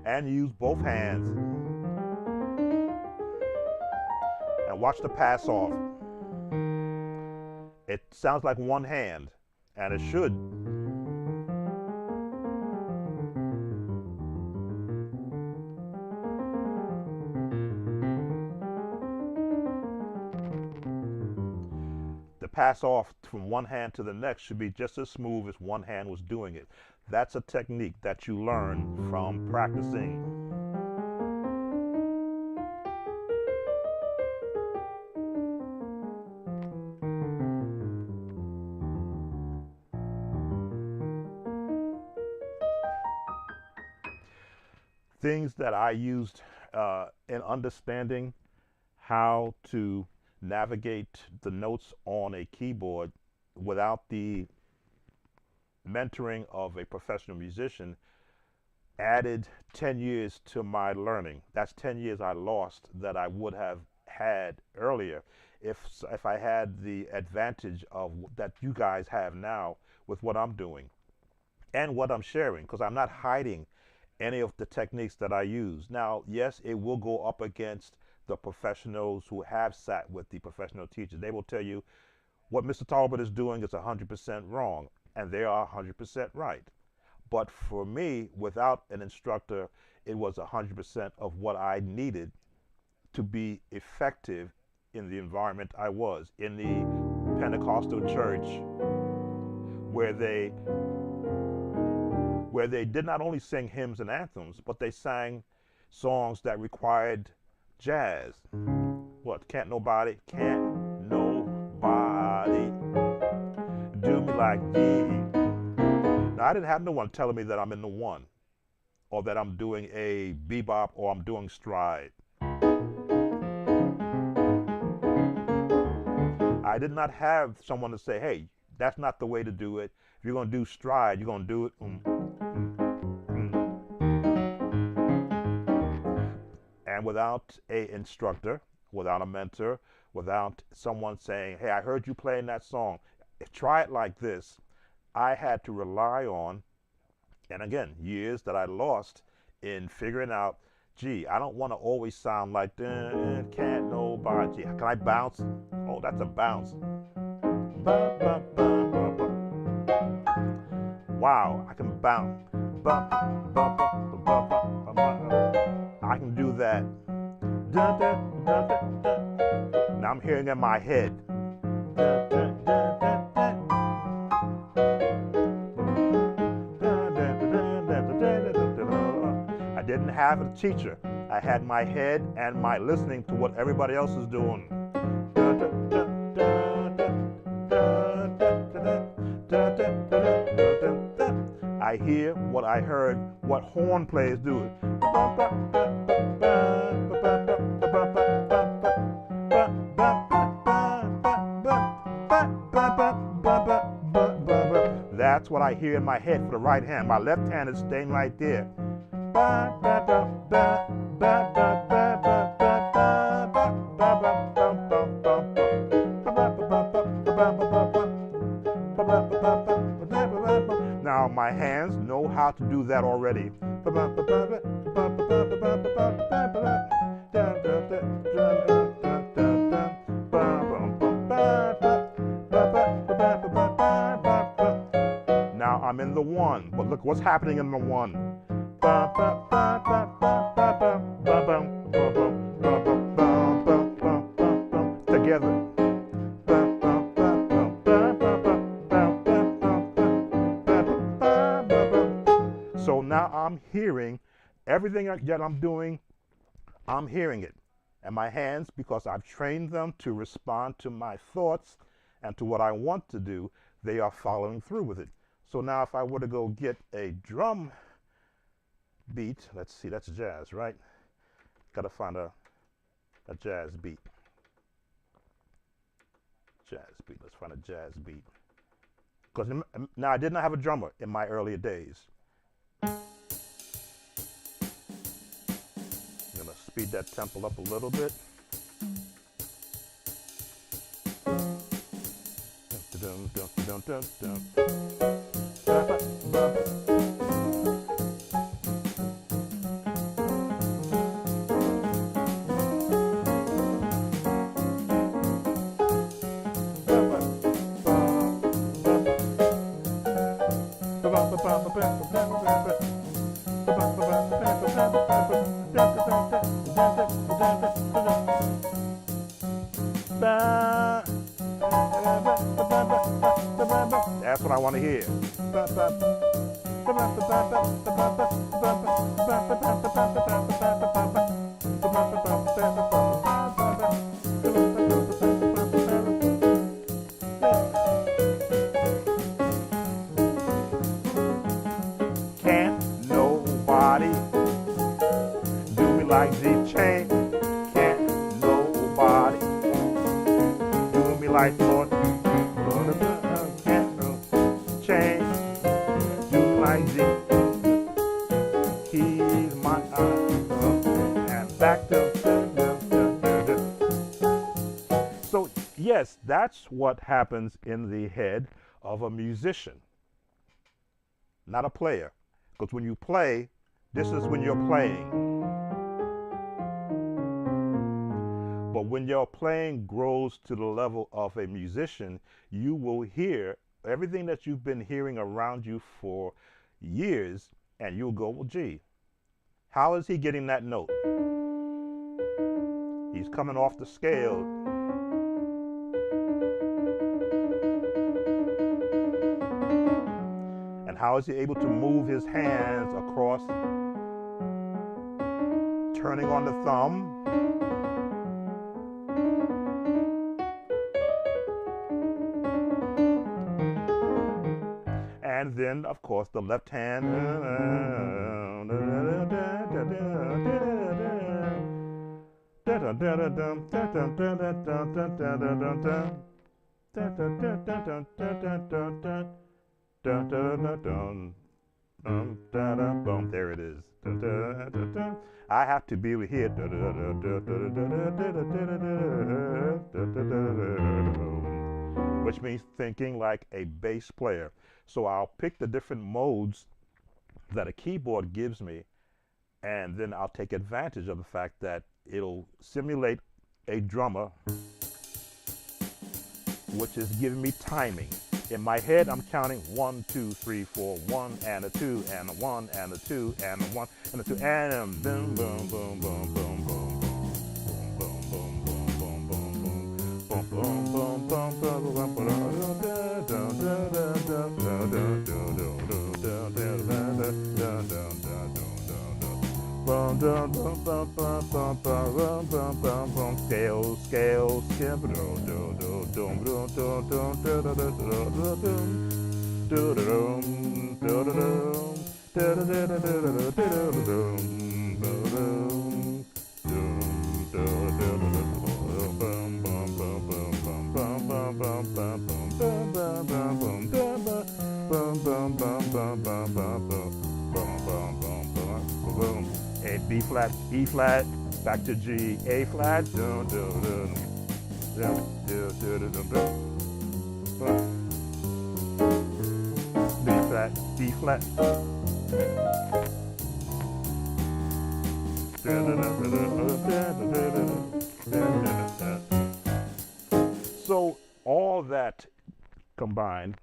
And use both hands. And watch the pass off. It sounds like one hand, and it should. The pass off from one hand to the next should be just as smooth as one hand was doing it. That's a technique that you learn from practicing. Things that I used in understanding how to navigate the notes on a keyboard without the mentoring of a professional musician added 10 years to my learning. That's 10 years I lost that I would have had earlier if I had the advantage of that you guys have now with what I'm doing and what I'm sharing, because I'm not hiding any of the techniques that I use. Now, yes, it will go up against the professionals who have sat with the professional teachers. They will tell you what Mr. Talbot is doing is 100% wrong, and they are 100% right. But for me, without an instructor, it was 100% of what I needed to be effective in the environment I was, in the Pentecostal church, where they did not only sing hymns and anthems, but they sang songs that required jazz. What? Can't nobody do me like thee. Now, I didn't have no one telling me that I'm in the one, or that I'm doing a bebop, or I'm doing stride. I did not have someone to say, hey, that's not the way to do it. If you're going to do stride, you're going to do it. And without an instructor, without a mentor, without someone saying, hey, I heard you playing that song, try it like this, I had to rely on, and again, years that I lost in figuring out G. I don't want to always sound like can't nobody. Can I bounce? Oh, that's a bounce. Ba, ba, ba, ba, ba. Wow, I can bounce. Ba, ba, ba, ba, ba, ba, ba. I can do that. Da, da, da, da, da. Now I'm hearing in my head. Da, da, da, da, da. I didn't have a teacher. I had my head and my listening to what everybody else is doing. I hear what I heard, what horn players do. That's what I hear in my head for the right hand. My left hand is staying right there. Now my hands know how to do that already. Now I'm in the one, but look what's happening in the one. Together. So now I'm hearing everything that I'm doing, I'm hearing it. And my hands, because I've trained them to respond to my thoughts and to what I want to do, they are following through with it. So now if I were to go get a drum beat, let's see, that's jazz, right? Gotta find a jazz beat. Jazz beat, let's find a jazz beat. Because now I did not have a drummer in my earlier days. I'm gonna speed that tempo up a little bit. That's what I want to hear. Can't nobody do me like the chain. Can't nobody do me like Lord. Can't no chain do me like the. He's my and back to. So yes, that's what happens in the head of a musician, not a player. Because when you play, this is when you're playing. But when your playing grows to the level of a musician, you will hear everything that you've been hearing around you for years, and you'll go, well, gee, how is he getting that note? He's coming off the scale. And how is he able to move his hands across, turning on the thumb, and then, of course, the left hand. There it is. I have to be able to hear. Which means thinking like a bass player. So I'll pick the different modes that a keyboard gives me, And then I'll take advantage of the fact that it'll simulate a drummer, which is giving me timing. In my head, I'm counting 1, 2, 3, 4, 1 and a 2 and a 1 and a 2 and a 1 and a 2 and boom, boom, boom, boom, boom, boom. Scale, scale, A, B flat, E flat, back to G, A flat, B flat, D flat. So all that combined,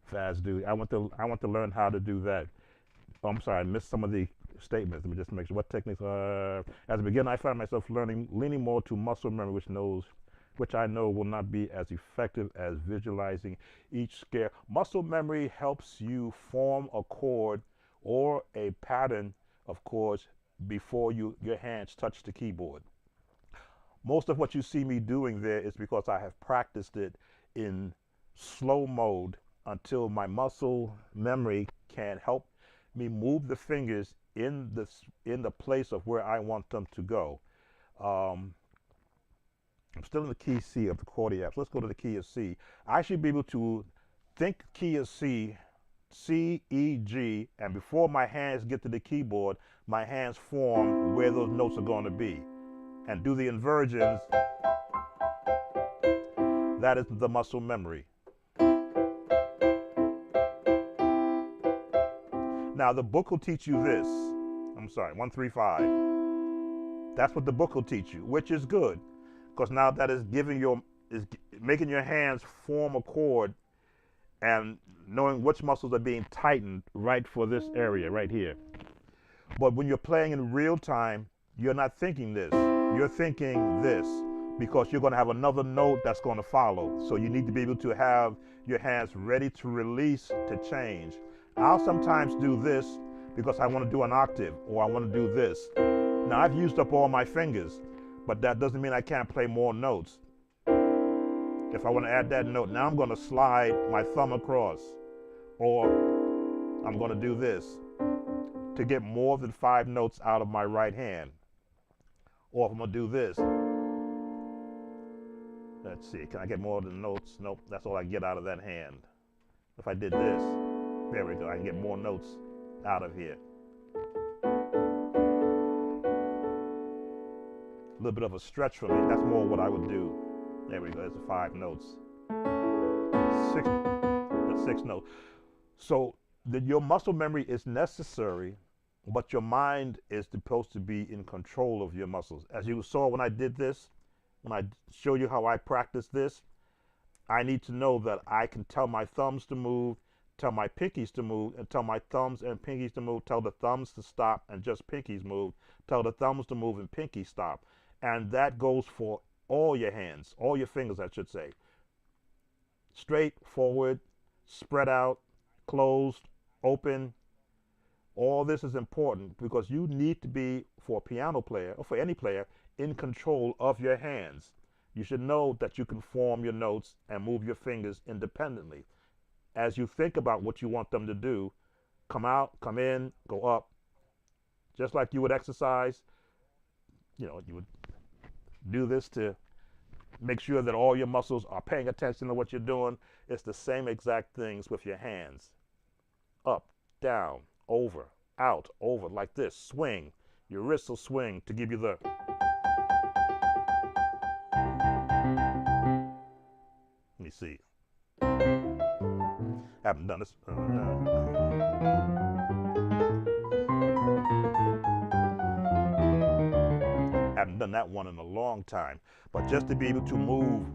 fast dude, I want to learn how to do that. Oh, I'm sorry, I missed some of the statements. Let me just make sure what techniques are. As a beginner, I found myself leaning more to muscle memory, which I know will not be as effective as visualizing each scale. Muscle memory helps you form a chord or a pattern of chords before your hands touch the keyboard. Most of what you see me doing there is because I have practiced it in slow mode until my muscle memory can help me move the fingers in the place of where I want them to go. I'm still in the key C of the chordiacs. Let's go to the key of C. I should be able to think key of C, C, E, G, and before my hands get to the keyboard, my hands form where those notes are going to be. And do the inversions. That is the muscle memory. Now the book will teach you this. I'm sorry, 1, 3, 5. That's what the book will teach you, which is good, because now that is making your hands form a chord and knowing which muscles are being tightened right for this area right here. But when you're playing in real time, you're not thinking this. You're thinking this because you're going to have another note that's going to follow. So you need to be able to have your hands ready to release, to change. I'll sometimes do this because I want to do an octave, or I want to do this. Now I've used up all my fingers, but that doesn't mean I can't play more notes. If I want to add that note, now I'm going to slide my thumb across, or I'm going to do this to get more than 5 notes out of my right hand. Or if I'm going to do this, let's see, can I get more than notes? Nope, that's all I get out of that hand. If I did this, there we go, I can get more notes out of here. A little bit of a stretch for me, that's more what I would do. There we go, there's the 5 notes. The 6 notes. So your muscle memory is necessary, but your mind is supposed to be in control of your muscles. As you saw when I did this, when I showed you how I practice this, I need to know that I can tell my thumbs to move, tell my pinkies to move, and tell my thumbs and pinkies to move, tell the thumbs to stop and just pinkies move, tell the thumbs to move and pinkies stop. And that goes for all your hands, all your fingers, I should say. Straight, forward, spread out, closed, open. All this is important because you need to be, for a piano player or for any player, in control of your hands. You should know that you can form your notes and move your fingers independently. As you think about what you want them to do, come out, come in, go up. Just like you would exercise, you would do this to make sure that all your muscles are paying attention to what you're doing. It's the same exact things with your hands. Up, down, over, out, over, like this, swing. Your wrists will swing to give you the. Let me see. Haven't done this. haven't done that one in a long time. But just to be able to move.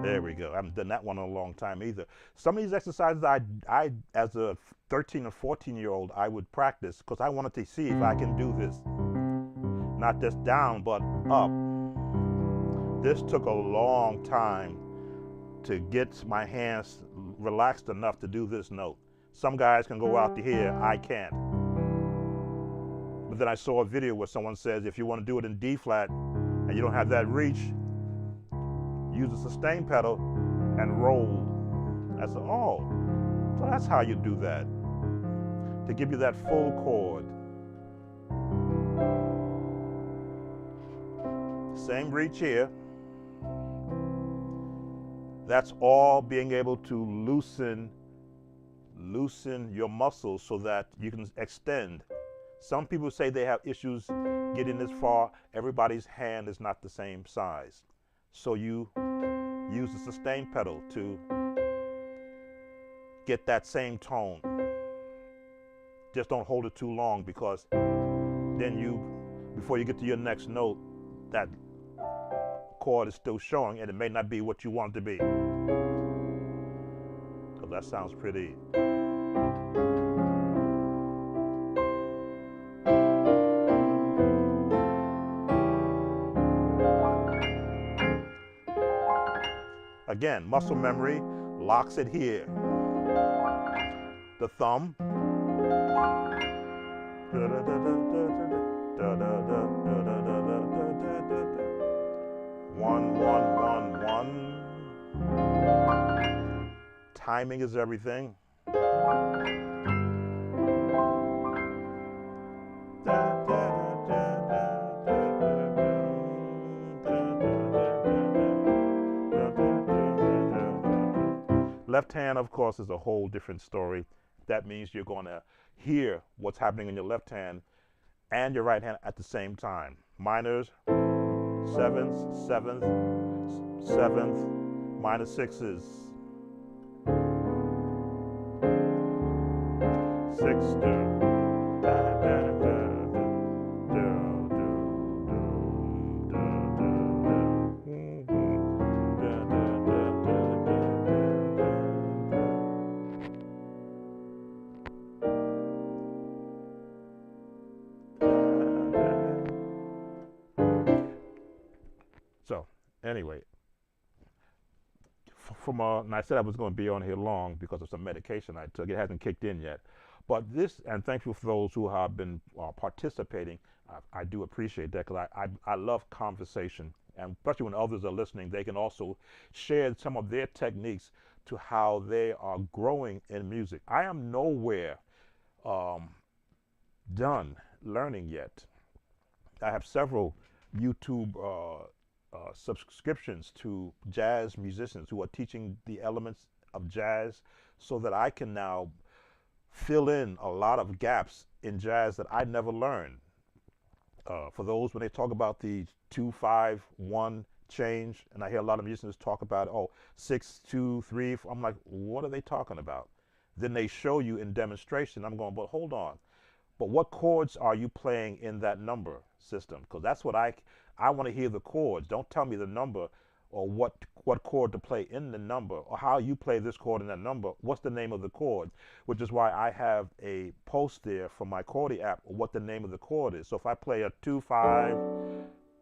There we go. I haven't done that one in a long time either. Some of these exercises, I as a 13 or 14-year-old, I would practice because I wanted to see if I can do this. Not just down, but up. This took a long time to get my hands relaxed enough to do this note. Some guys can go out to here, I can't. But then I saw a video where someone says if you want to do it in D flat and you don't have that reach, use the sustain pedal and roll. I said, oh, so that's how you do that, to give you that full chord. Same reach here. That's all being able to loosen your muscles so that you can extend. Some people say they have issues getting this far. Everybody's hand is not the same size. So you use the sustain pedal to get that same tone. Just don't hold it too long, because then before you get to your next note, that chord is still showing and it may not be what you want it to be. So that sounds pretty. Again, muscle memory locks it here. The thumb. One, one, one, one. Timing is everything. Left hand, of course, is a whole different story. That means you're going to hear what's happening in your left hand and your right hand at the same time. Minors, sevenths, seventh, seventh, minor sixes. Six, So, anyway, and I said I was going to be on here long because of some medication I took. It hasn't kicked in yet. But this, and thank you for those who have been participating. I do appreciate that, because I love conversation. And especially when others are listening, they can also share some of their techniques to how they are growing in music. I am nowhere done learning yet. I have several YouTube subscriptions to jazz musicians who are teaching the elements of jazz, so that I can now fill in a lot of gaps in jazz that I never learned. For those, when they talk about the 2-5-1 change, and I hear a lot of musicians talk about, 6-2-3, I'm like, what are they talking about? Then they show you in demonstration. I'm going, but hold on. But what chords are you playing in that number system? Because that's what I want to hear, the chords. Don't tell me the number or what chord to play in the number, or how you play this chord in that number. What's the name of the chord? Which is why I have a post there from my Chordy app what the name of the chord is. So if I play a 2-5,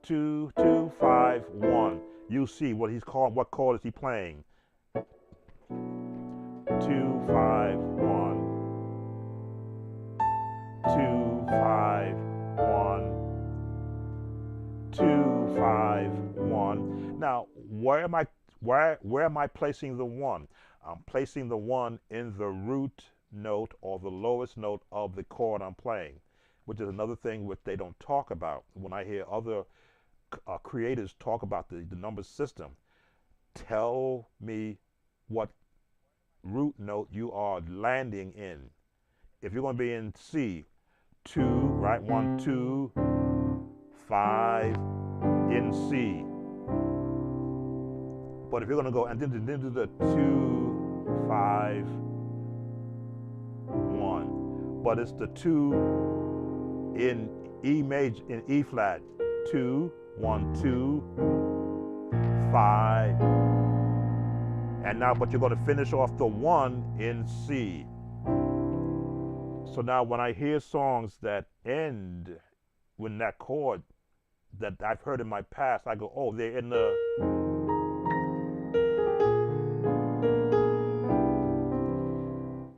2-2-5-1, you see what he's calling. What chord is he playing? 2-5-1. 2-5-1. 2-5-1. Now, where am I placing the one? I'm placing the one in the root note, or the lowest note of the chord I'm playing, which is another thing which they don't talk about. When I hear other creators talk about the number system, tell me what root note you are landing in. If you're going to be in C, 2, right? 1, 2, 5, in C. But if you're going to go and then do the 2, 5, 1, but it's the 2 in E major, in E flat, 2, 1, 2, 5, and now, but you're going to finish off the 1 in C. So now when I hear songs that end with that chord that I've heard in my past, I go, oh, they're in the.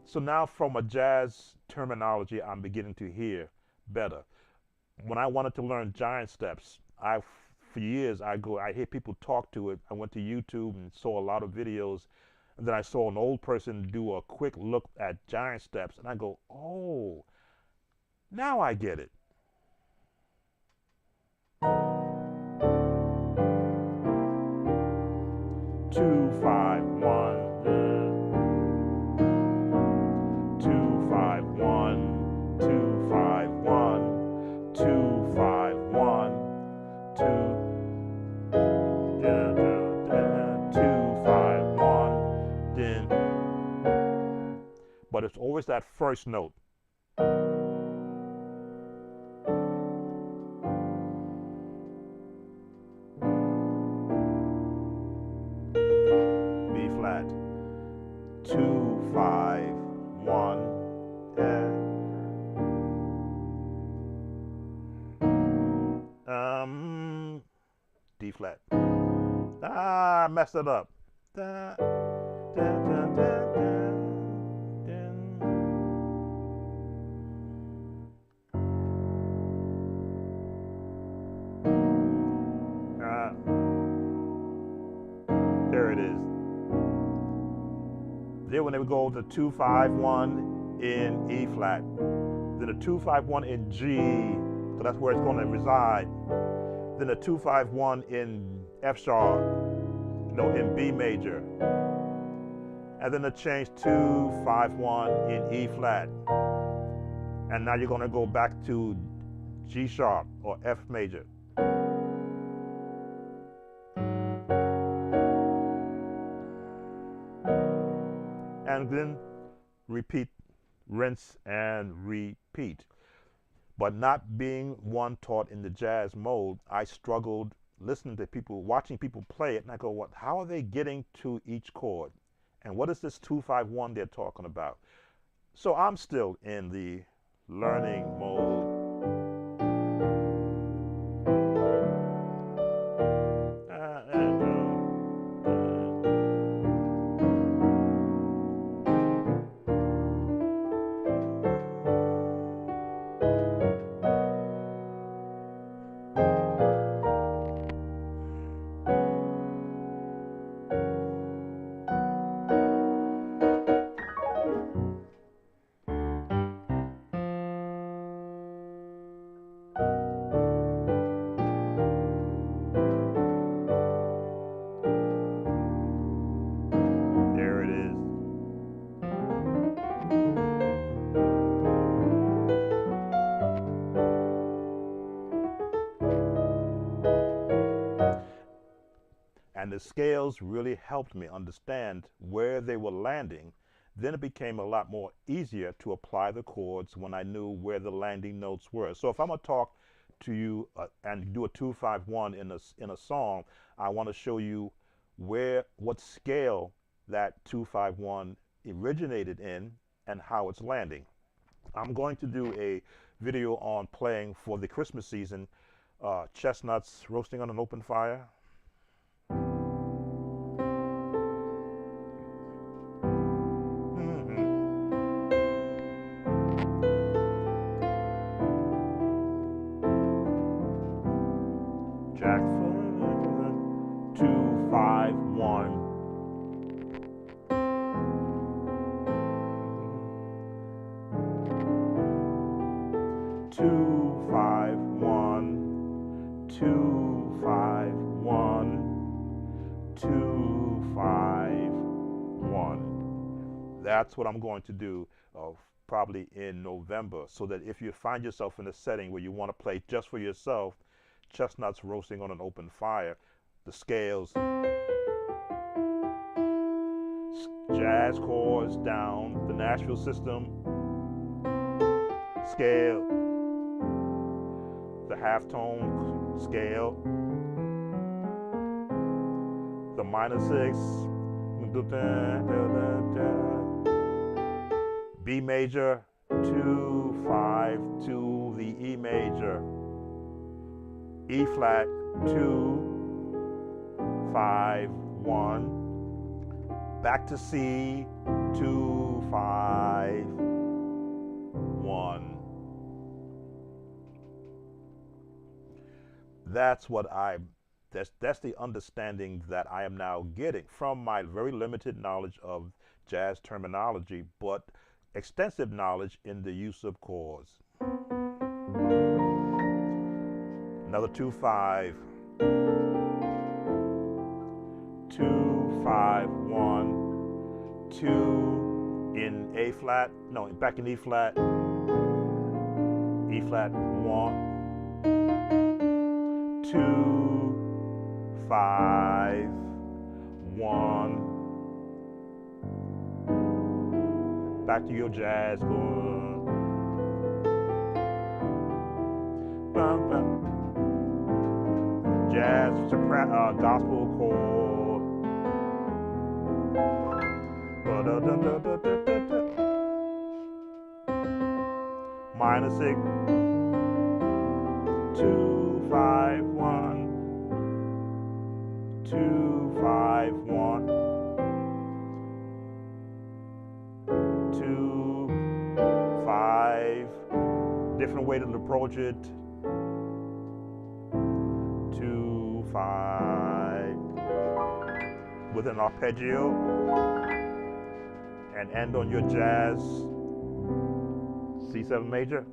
So now from a jazz terminology, I'm beginning to hear better. When I wanted to learn giant steps, for years I hear people talk to it. I went to YouTube and saw a lot of videos, and then I saw an old person do a quick look at giant steps, and I go, oh, now I get it. Two, 5, 1, 2, 5, 1, 2, 5, 1, 2, 5, 1, 2, 2, 5, 1, then. But it's always that first note. B flat. 2, 5, 1, D flat. I messed it up. Da, da, da, da, there it is. Then when they would go to 2, 5, 1 in E flat, then a 2, 5, 1 in G, so that's where it's going to reside. Then a 2, 5, 1 in F sharp, in B major, and then a change 2, 5, 1 in E flat, and now you're going to go back to G sharp or F major. And then repeat, rinse and repeat. But not being one taught in the jazz mode, I struggled listening to people, watching people play it, and I go, what? How are they getting to each chord? And what is this 2, 5, 1 they're talking about? So I'm still in the learning mode. And the scales really helped me understand where they were landing. Then it became a lot more easier to apply the chords when I knew where the landing notes were. So if I'm going to talk to you and do a 2, 5, 1 in a song, I want to show you what scale that 2, 5, 1 originated in and how it's landing. I'm going to do a video on playing for the Christmas season, chestnuts roasting on an open fire. Jack 2, 5, 1. 2, 5, 1, 2, 5, 1, 2, 5, 1. That's what I'm going to do probably in November, so that if you find yourself in a setting where you want to play just for yourself, chestnuts roasting on an open fire. The scales, jazz chords down, the Nashville system, scale, the halftone scale, the minor six, B major, 2, 5, to the E major, E flat, 2, 5, 1, back to C, 2, 5, 1. That's what that's the understanding that I am now getting from my very limited knowledge of jazz terminology, but extensive knowledge in the use of chords. Another 2, 5, 2, 5, 1, 2 in A flat, no, back in E flat, 1, 2, 5, 1. Back to your jazz. Jazz, gospel chord. Minor 6. 2, 5, 1. 2, 5, 1. 2, 5. Different way to approach it. 2, 5. With an arpeggio. And end on your jazz. C7 major.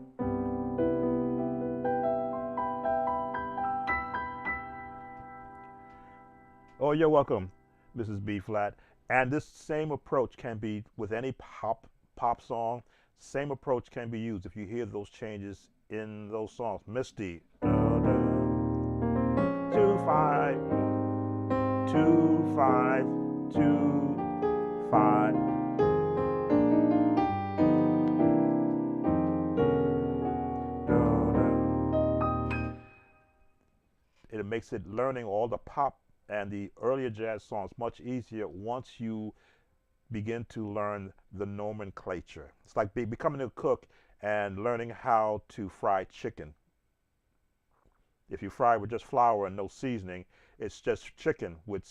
Oh, you're welcome, Mrs. B flat. And this same approach can be with any pop song. Same approach can be used if you hear those changes in those songs. Misty, 2, 5, 2, 5, 2, 5. It makes it learning all the pop and the earlier jazz songs much easier once you begin to learn the nomenclature. It's like becoming a cook and learning how to fry chicken. If you fry with just flour and no seasoning, it's just chicken with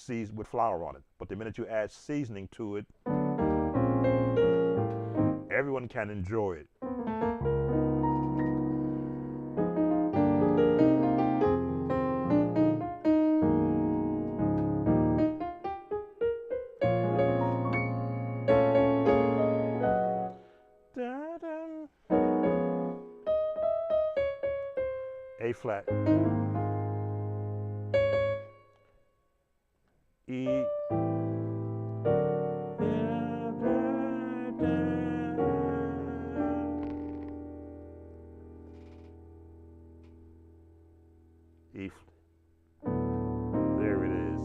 flour on it. But the minute you add seasoning to it, everyone can enjoy it. A flat, E, E, there it is.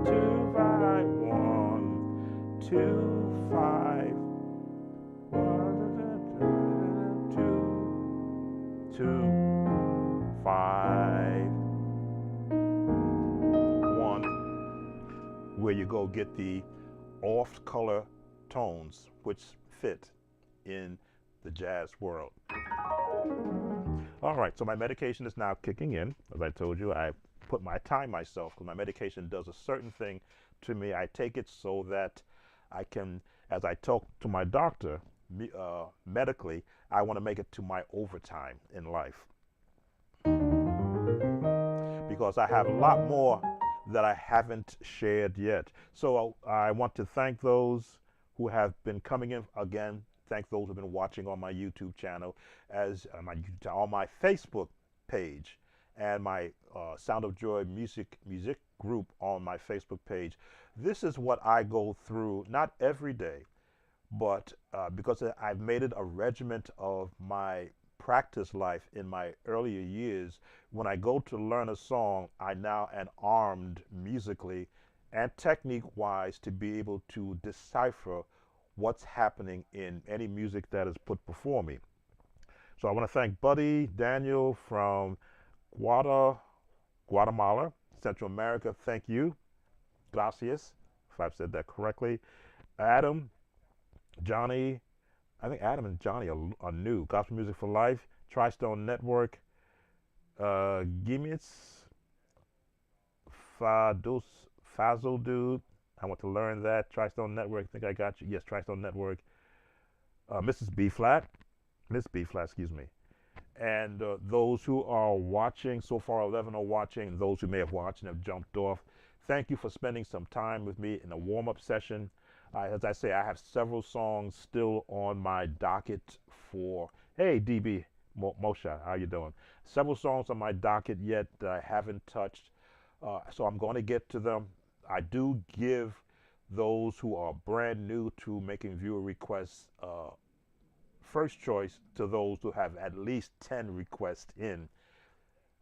2, 5, 1, 2, 5, 1, 2, 5, 1, where you go get the off color tones which fit in the jazz world. All right, so my medication is now kicking in. As I told you, I time myself because my medication does a certain thing to me. I take it so that I can, as I talk to my doctor medically, I want to make it to my overtime in life. Because I have a lot more that I haven't shared yet. So I want to thank those who have been coming in again. Thank those who have been watching on my YouTube channel, on my Facebook page, and my Sound of Joy music group on my Facebook page. This is what I go through, not every day, but because I've made it a regiment of my practice life in my earlier years, when I go to learn a song, I now am armed musically and technique wise to be able to decipher what's happening in any music that is put before me. So I want to thank Buddy Daniel from Guatemala, Central America. Thank you. Gracias, if I've said that correctly. Adam, Johnny, I think Adam and Johnny are new. Gospel Music for Life, Tri-Stone Network, Gimitz, Fadus, Fazzle Dude. I want to learn that. Tri-Stone Network, I think I got you. Yes, Tri-Stone Network. Mrs. B Flat, Miss B Flat, excuse me. And those who are watching, so far 11 are watching, those who may have watched and have jumped off, thank you for spending some time with me in a warm-up session. As I say, I have several songs still on my docket for, hey, DB Moshe, how you doing? Several songs on my docket yet that I haven't touched, so I'm going to get to them. I do give those who are brand new to making viewer requests first choice to those who have at least 10 requests in.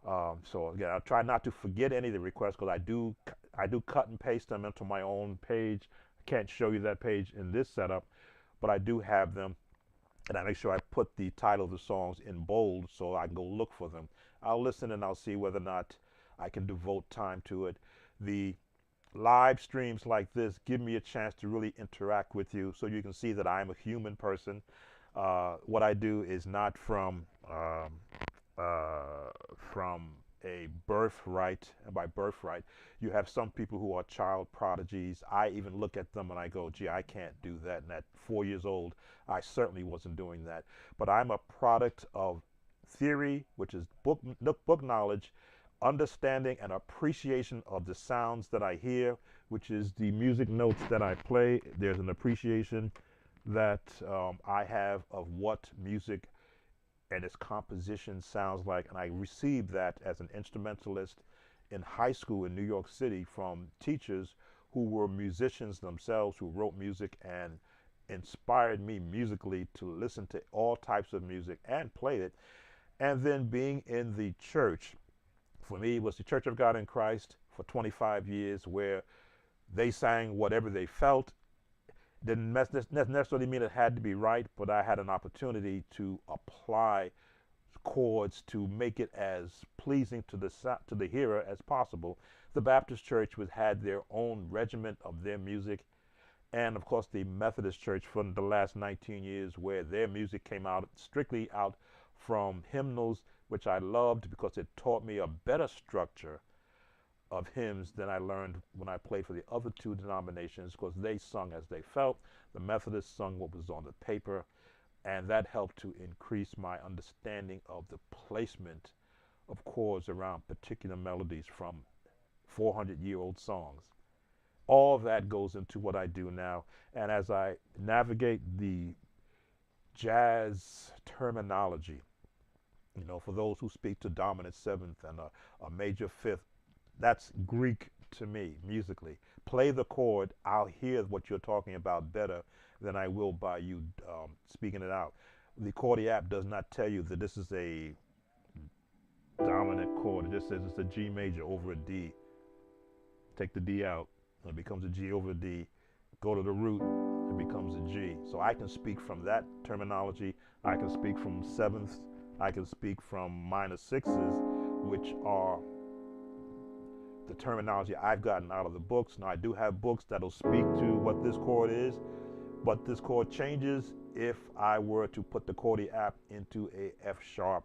So again, I'll try not to forget any of the requests because I do cut and paste them into my own page. I can't show you that page in this setup, but I do have them, and I make sure I put the title of the songs in bold so I can go look for them. I'll listen and I'll see whether or not I can devote time to it. The live streams like this give me a chance to really interact with you so you can see that I'm a human person. What I do is not from a birthright, and by birthright, you have some people who are child prodigies. I even look at them and I go, gee, I can't do that. And at 4 years old, I certainly wasn't doing that. But I'm a product of theory, which is book knowledge, understanding and appreciation of the sounds that I hear, which is the music notes that I play. There's an appreciation that I have of what music and its composition sounds like, and I received that as an instrumentalist in high school in New York City from teachers who were musicians themselves, who wrote music and inspired me musically to listen to all types of music and play it. And then being in the church, for me, it was the Church of God in Christ for 25 years, where they sang whatever they felt. Didn't necessarily mean it had to be right, but I had an opportunity to apply chords to make it as pleasing to the hearer as possible. The Baptist Church had their own regiment of their music, and of course the Methodist Church for the last 19 years, where their music came out strictly out from hymnals, which I loved because it taught me a better structure of hymns than I learned when I played for the other two denominations, because they sung as they felt. The Methodists sung what was on the paper, and that helped to increase my understanding of the placement of chords around particular melodies from 400-year-old songs. All that goes into what I do now, and as I navigate the jazz terminology, you know, for those who speak to dominant seventh and a major fifth, that's Greek to me musically. Play the chord, I'll hear what you're talking about better than I will by you speaking it out. The chordy app does not tell you that this is a dominant chord. It just says it's a G major over a D. Take the D out, and it becomes a G over a D. Go to the root, it becomes a G. So I can speak from that terminology. I can speak from sevenths. I can speak from minor sixes, which are the terminology I've gotten out of the books. Now, I do have books that'll speak to what this chord is, but this chord changes if I were to put the chordy app into a F sharp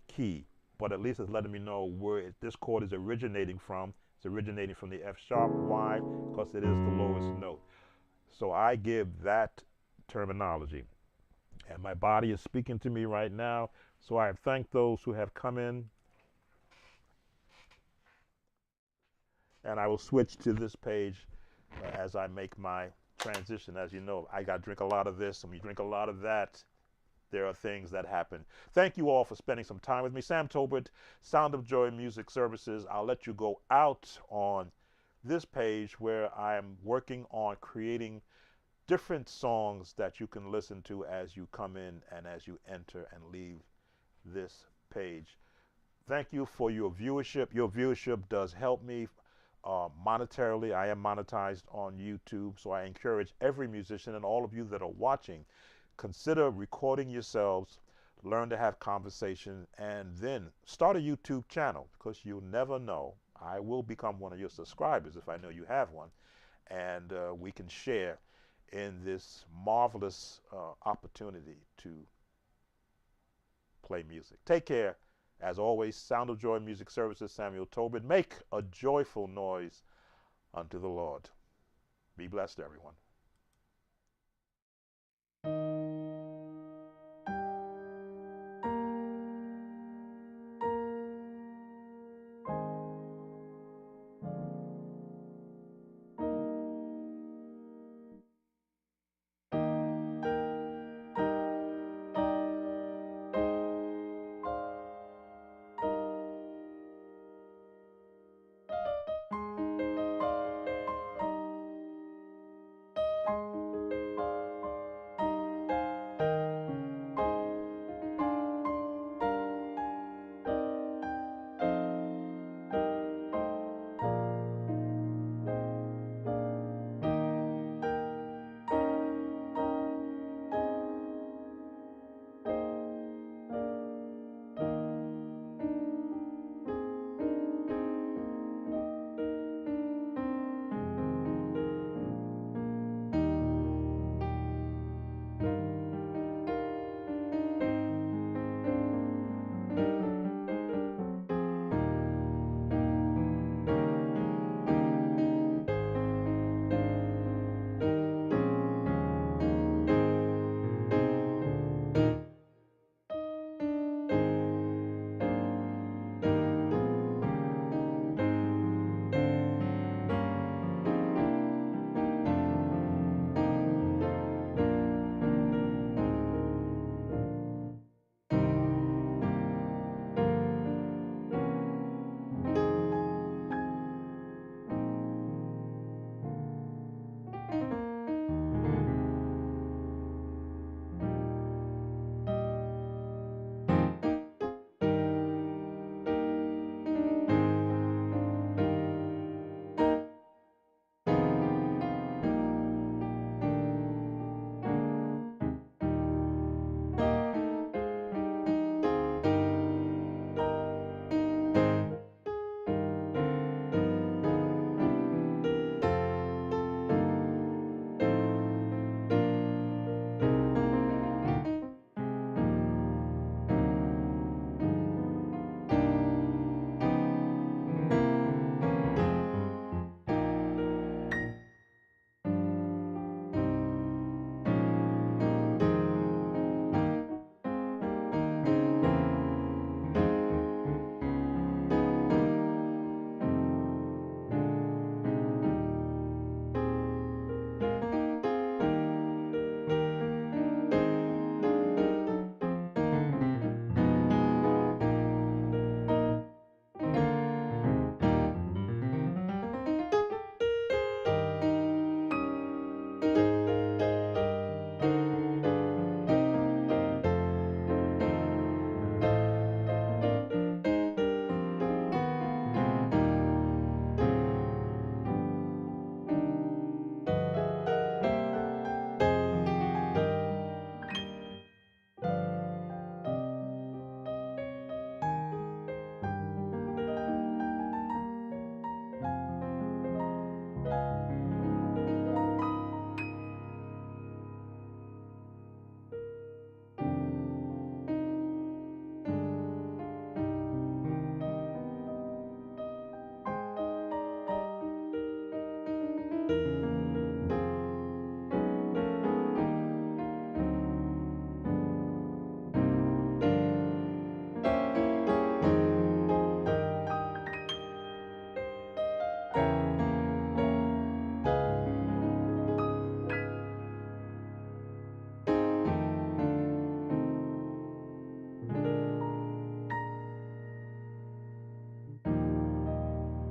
key. But at least it's letting me know where this chord is originating from. It's originating from the F sharp. Why? Because it is the lowest note. So I give that terminology. And my body is speaking to me right now. So I thank those who have come in. And I will switch to this page as I make my transition. As you know, I got to drink a lot of this, and when you drink a lot of that, there are things that happen. Thank you all for spending some time with me. Sam Tobert, Sound of Joy Music Services. I'll let you go out on this page where I'm working on creating different songs that you can listen to as you come in and as you enter and leave this page. Thank you for your viewership. Your viewership does help me monetarily. I am monetized on YouTube, so I encourage every musician and all of you that are watching, consider recording yourselves, learn to have conversation, and then start a YouTube channel, because you'll never know. I will become one of your subscribers if I know you have one, and we can share in this marvelous opportunity to play music. Take care. As always, Sound of Joy Music Services, Samuel Tobin. Make a joyful noise unto the Lord. Be blessed, everyone.